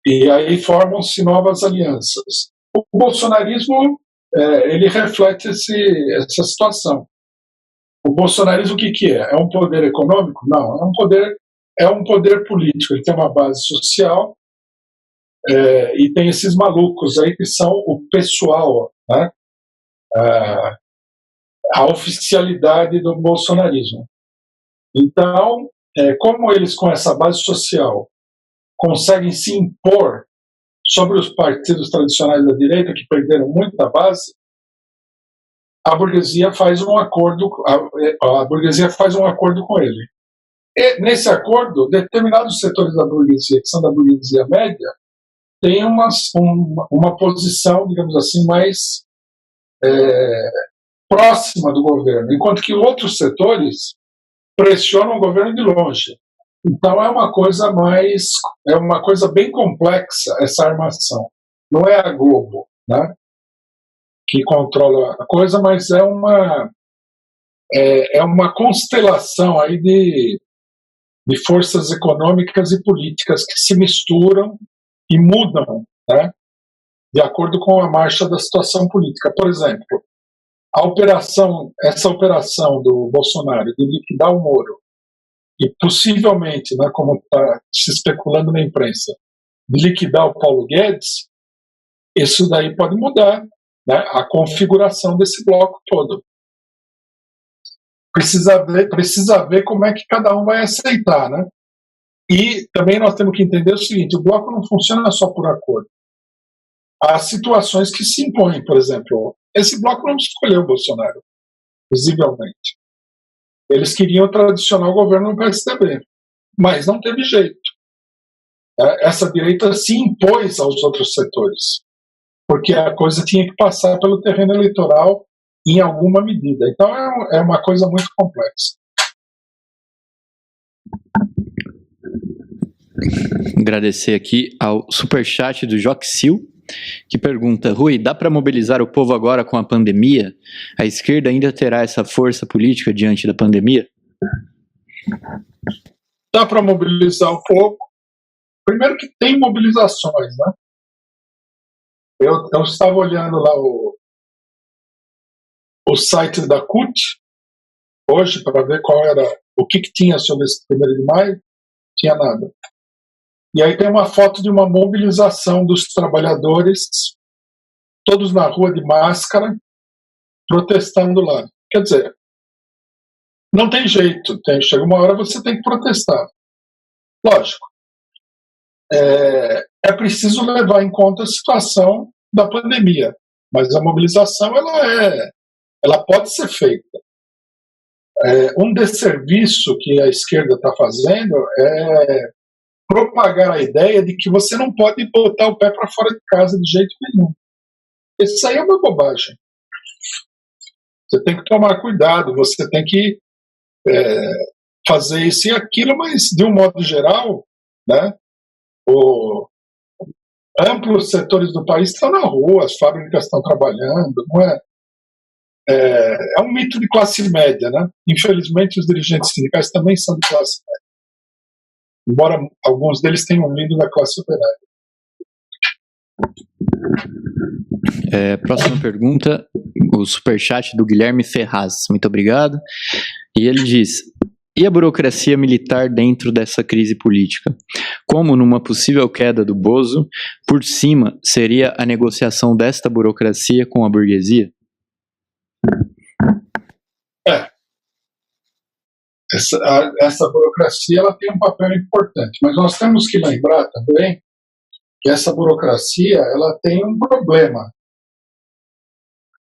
E aí formam-se novas alianças. O bolsonarismo ele reflete essa situação. O bolsonarismo o que é? É um poder econômico? Não, é um poder político. Ele tem uma base social e tem esses malucos aí que são o pessoal, né? A oficialidade do bolsonarismo. Então, como eles com essa base social conseguem se impor sobre os partidos tradicionais da direita, que perderam muita base, a burguesia faz um acordo com ele. E, nesse acordo, determinados setores da burguesia, que são da burguesia média, têm uma posição, digamos assim, mais próxima do governo, enquanto que outros setores pressionam o governo de longe. Então é uma coisa bem complexa essa armação. Não é a Globo, né, que controla a coisa, mas é uma constelação aí de forças econômicas e políticas que se misturam e mudam, né, de acordo com a marcha da situação política. Por exemplo, essa operação do Bolsonaro de liquidar o Moro e possivelmente, né, como está se especulando na imprensa, de liquidar o Paulo Guedes, isso daí pode mudar, né, a configuração desse bloco todo. Precisa ver como é que cada um vai aceitar, né? E também nós temos que entender o seguinte: o bloco não funciona só por acordo. Há situações que se impõem, por exemplo, esse bloco não escolheu o Bolsonaro, visivelmente. Eles queriam o tradicional governo no PSDB, mas não teve jeito. Essa direita se impôs aos outros setores, porque a coisa tinha que passar pelo terreno eleitoral em alguma medida. Então é uma coisa muito complexa. Agradecer aqui ao superchat do Joxil, que pergunta: Rui, dá para mobilizar o povo agora com a pandemia? A esquerda ainda terá essa força política diante da pandemia? Dá para mobilizar o povo. Primeiro que tem mobilizações, né? Eu estava olhando lá o site da CUT hoje para ver o que tinha sobre esse 1º de maio. Tinha nada. E aí tem uma foto de uma mobilização dos trabalhadores, todos na rua de máscara, protestando lá. Quer dizer, não tem jeito. Chega uma hora você tem que protestar. Lógico. É preciso levar em conta a situação da pandemia, mas a mobilização ela pode ser feita. Um desserviço que a esquerda está fazendo é propagar a ideia de que você não pode botar o pé para fora de casa de jeito nenhum. Isso aí é uma bobagem. Você tem que tomar cuidado, você tem que fazer isso e aquilo, mas de um modo geral, né, amplos setores do país estão na rua, as fábricas estão trabalhando, não é? É um mito de classe média, né? Infelizmente, os dirigentes sindicais também são de classe média, embora alguns deles tenham vindo da classe operária. Próxima pergunta, o superchat do Guilherme Ferraz. Muito obrigado. E ele diz: e a burocracia militar dentro dessa crise política? Como, numa possível queda do Bozo, por cima seria a negociação desta burocracia com a burguesia? Essa burocracia ela tem um papel importante, mas nós temos que lembrar também que essa burocracia ela tem um problema,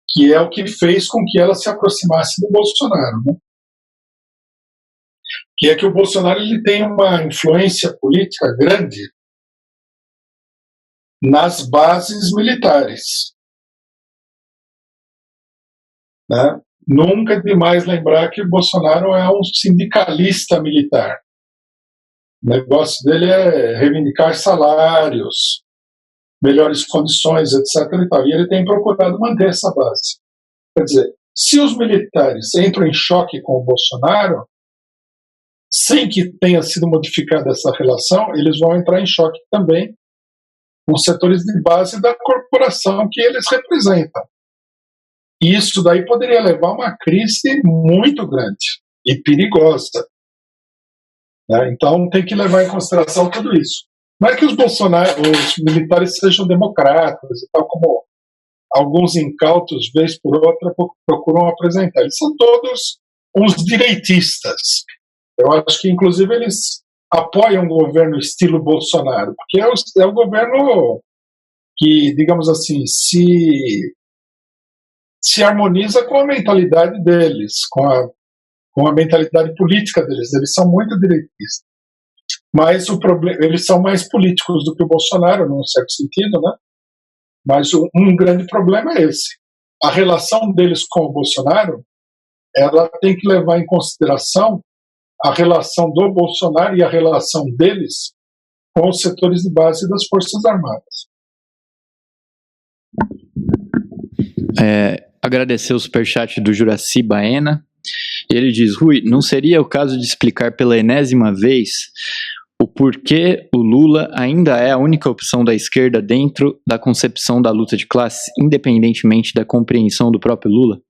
que é o que fez com que ela se aproximasse do Bolsonaro, né? Que é que o Bolsonaro ele tem uma influência política grande nas bases militares, né? Nunca é demais lembrar que o Bolsonaro é um sindicalista militar. O negócio dele é reivindicar salários, melhores condições, etc. E tal. E ele tem procurado manter essa base. Quer dizer, se os militares entram em choque com o Bolsonaro, sem que tenha sido modificada essa relação, eles vão entrar em choque também com os setores de base da corporação que eles representam. E isso daí poderia levar a uma crise muito grande e perigosa. Né? Então tem que levar em consideração tudo isso. Não é que os militares sejam democratas e tal, como alguns incautos, vez por outra, procuram apresentar. Eles são todos uns direitistas. Eu acho que, inclusive, eles apoiam o governo estilo Bolsonaro, porque é o governo que, digamos assim, se harmoniza com a mentalidade deles, com a mentalidade política deles. Eles são muito direitistas. Mas eles são mais políticos do que o Bolsonaro, num certo sentido, né? Mas um grande problema é esse. A relação deles com o Bolsonaro, ela tem que levar em consideração a relação do Bolsonaro e a relação deles com os setores de base das Forças Armadas. Agradecer o superchat do Juraci Baena. Ele diz: Rui, não seria o caso de explicar pela enésima vez o porquê o Lula ainda é a única opção da esquerda dentro da concepção da luta de classe, independentemente da compreensão do próprio Lula?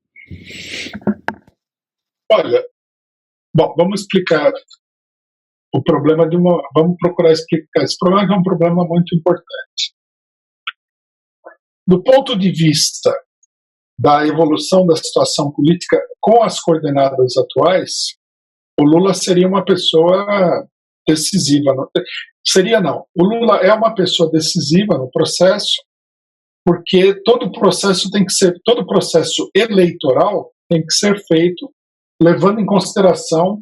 Olha, bom, vamos explicar o problema vamos procurar explicar. Esse problema é um problema muito importante. Do ponto de vista da evolução da situação política com as coordenadas atuais, o Lula seria uma pessoa decisiva. O Lula é uma pessoa decisiva no processo, porque todo processo eleitoral tem que ser feito levando em consideração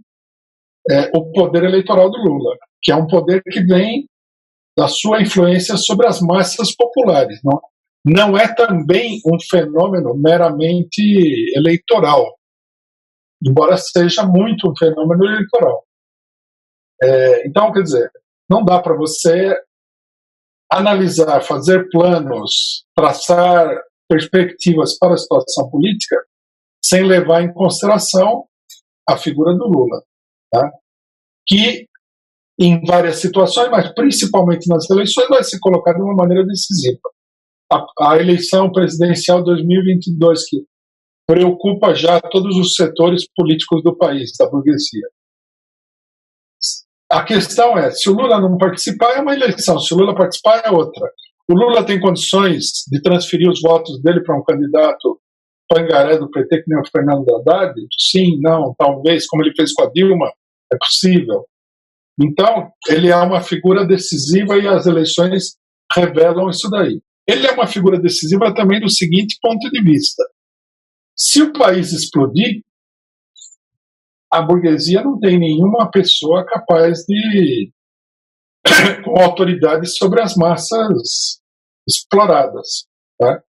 o poder eleitoral do Lula, que é um poder que vem da sua influência sobre as massas populares. Não é também um fenômeno meramente eleitoral, embora seja muito um fenômeno eleitoral. Então, quer dizer, não dá para você analisar, fazer planos, traçar perspectivas para a situação política sem levar em consideração a figura do Lula, tá? Que em várias situações, mas principalmente nas eleições, vai se colocar de uma maneira decisiva. A eleição presidencial de 2022, que preocupa já todos os setores políticos do país, da burguesia. A questão é, se o Lula não participar, é uma eleição. Se o Lula participar, é outra. O Lula tem condições de transferir os votos dele para um candidato pangaré do PT, que nem o Fernando Haddad? Sim, não, talvez, como ele fez com a Dilma, é possível. Então, ele é uma figura decisiva e as eleições revelam isso daí. Ele é uma figura decisiva também do seguinte ponto de vista. Se o país explodir, a burguesia não tem nenhuma pessoa capaz de com autoridade sobre as massas exploradas. Tá?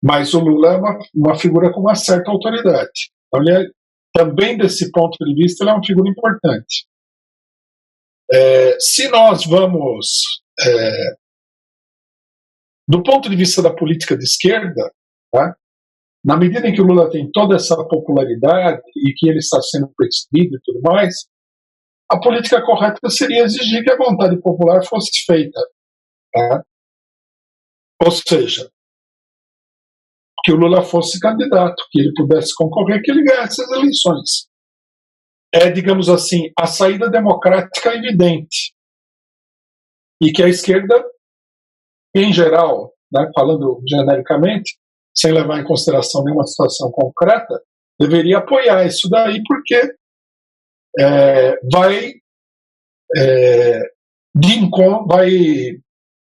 Mas o Lula é uma figura com uma certa autoridade. Então, ele também desse ponto de vista, ele é uma figura importante. Se nós vamos... do ponto de vista da política de esquerda, tá? Na medida em que o Lula tem toda essa popularidade e que ele está sendo perseguido e tudo mais, a política correta seria exigir que a vontade popular fosse feita. Tá? Ou seja, que o Lula fosse candidato, que ele pudesse concorrer, que ele ganhasse as eleições. Digamos assim, a saída democrática evidente. E que a esquerda, em geral, né, falando genericamente, sem levar em consideração nenhuma situação concreta, deveria apoiar isso daí, porque vai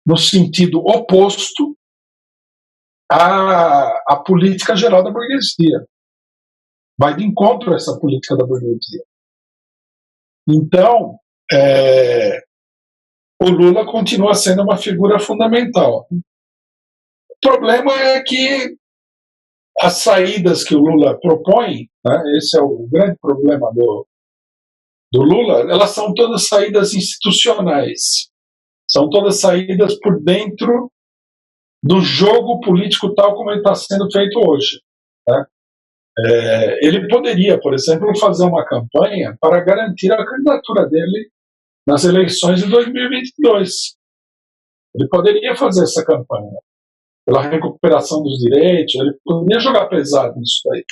no sentido oposto à política geral da burguesia. Vai de encontro a essa política da burguesia. Então, o Lula continua sendo uma figura fundamental. O problema é que as saídas que o Lula propõe, né, esse é o grande problema do Lula, elas são todas saídas institucionais. São todas saídas por dentro do jogo político tal como ele está sendo feito hoje. Né? Ele poderia, por exemplo, fazer uma campanha para garantir a candidatura dele nas eleições de 2022. Ele poderia fazer essa campanha pela recuperação dos direitos, ele poderia jogar pesado nisso daí.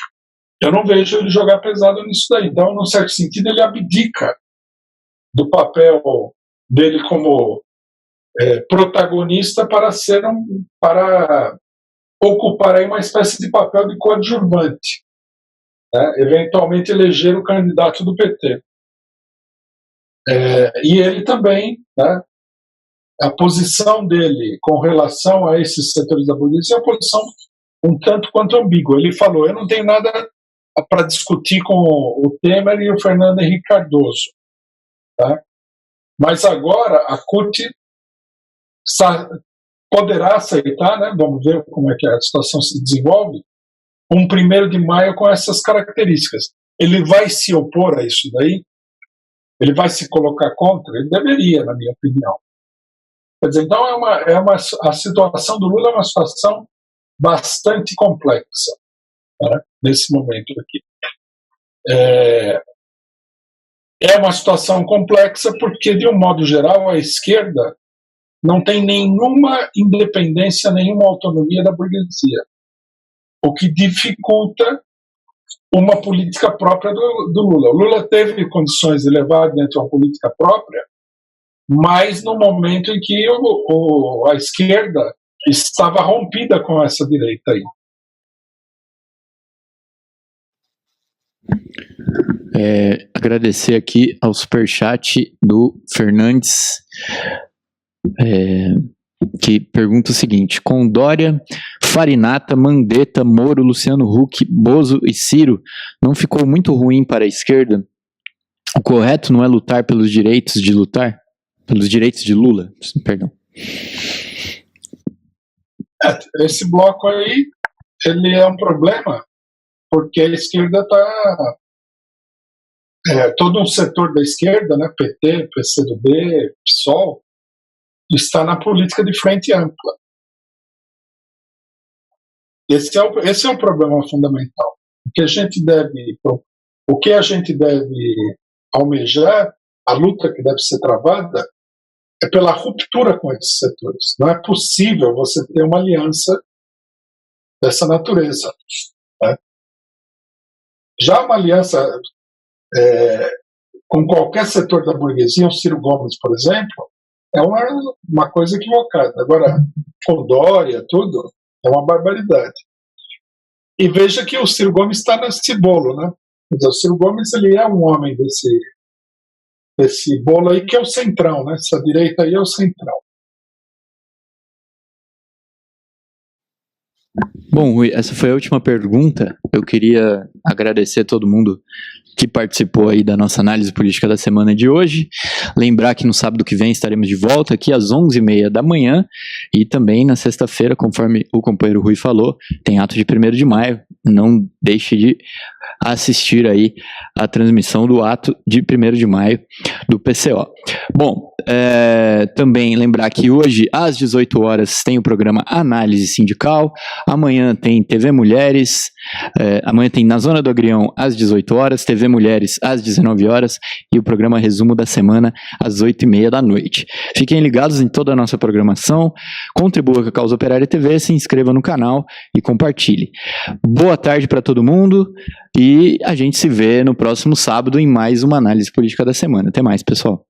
Eu não vejo ele jogar pesado nisso daí. Então, num certo sentido, ele abdica do papel dele como protagonista para ocupar aí uma espécie de papel de coadjuvante, né? Eventualmente eleger o candidato do PT. E ele também, né, a posição dele com relação a esses setores da burguesia é uma posição um tanto quanto ambígua. Ele falou, eu não tenho nada para discutir com o Temer e o Fernando Henrique Cardoso. Tá? Mas agora a CUT poderá aceitar, né, vamos ver como é que a situação se desenvolve, um 1º de maio com essas características. Ele vai se opor a isso daí? Ele vai se colocar contra? Ele deveria, na minha opinião. Quer dizer, então a situação do Lula é uma situação bastante complexa, né, nesse momento aqui. É uma situação complexa porque, de um modo geral, a esquerda não tem nenhuma independência, nenhuma autonomia da burguesia, o que dificulta uma política própria do Lula. O Lula teve condições de levar adiante uma política própria, mas no momento em que a esquerda estava rompida com essa direita aí. Agradecer aqui ao superchat do Fernandes, que pergunta o seguinte: com Dória, Farinata, Mandetta, Moro, Luciano Huck, Bozo e Ciro, não ficou muito ruim para a esquerda? O correto não é lutar pelos direitos de lutar? Pelos direitos de Lula, perdão. Esse bloco aí, ele é um problema, porque a esquerda está... todo um setor da esquerda, né, PT, PCdoB, PSOL, está na política de frente ampla. Esse é o problema fundamental. O que a gente deve almejar, a luta que deve ser travada, é pela ruptura com esses setores. Não é possível você ter uma aliança dessa natureza. Né? Já uma aliança com qualquer setor da burguesia, o Ciro Gomes, por exemplo, é uma coisa equivocada. Agora, com Dória, tudo, é uma barbaridade. E veja que o Ciro Gomes está nesse bolo, né? Quer dizer, o Ciro Gomes, ele é um homem desse bolo aí, que é o centrão, né? Essa direita aí é o centrão. Bom, Rui, essa foi a última pergunta. Eu queria agradecer a todo mundo que participou aí da nossa análise política da semana de hoje. Lembrar que no sábado que vem estaremos de volta aqui às 11h30 da manhã e também na sexta-feira, conforme o companheiro Rui falou, tem ato de 1º de maio. Não deixe de assistir aí a transmissão do ato de 1º de maio do PCO. Bom, também lembrar que hoje às 18 horas tem o programa Análise Sindical, amanhã tem TV Mulheres, amanhã tem Na Zona do Agrião às 18 horas, TV Mulheres às 19 horas e o programa Resumo da Semana às 8h30 da noite. Fiquem ligados em toda a nossa programação, contribua com a Causa Operária TV, se inscreva no canal e compartilhe. Boa tarde para todo mundo e a gente se vê no próximo sábado em mais uma análise política da semana. Até mais, pessoal.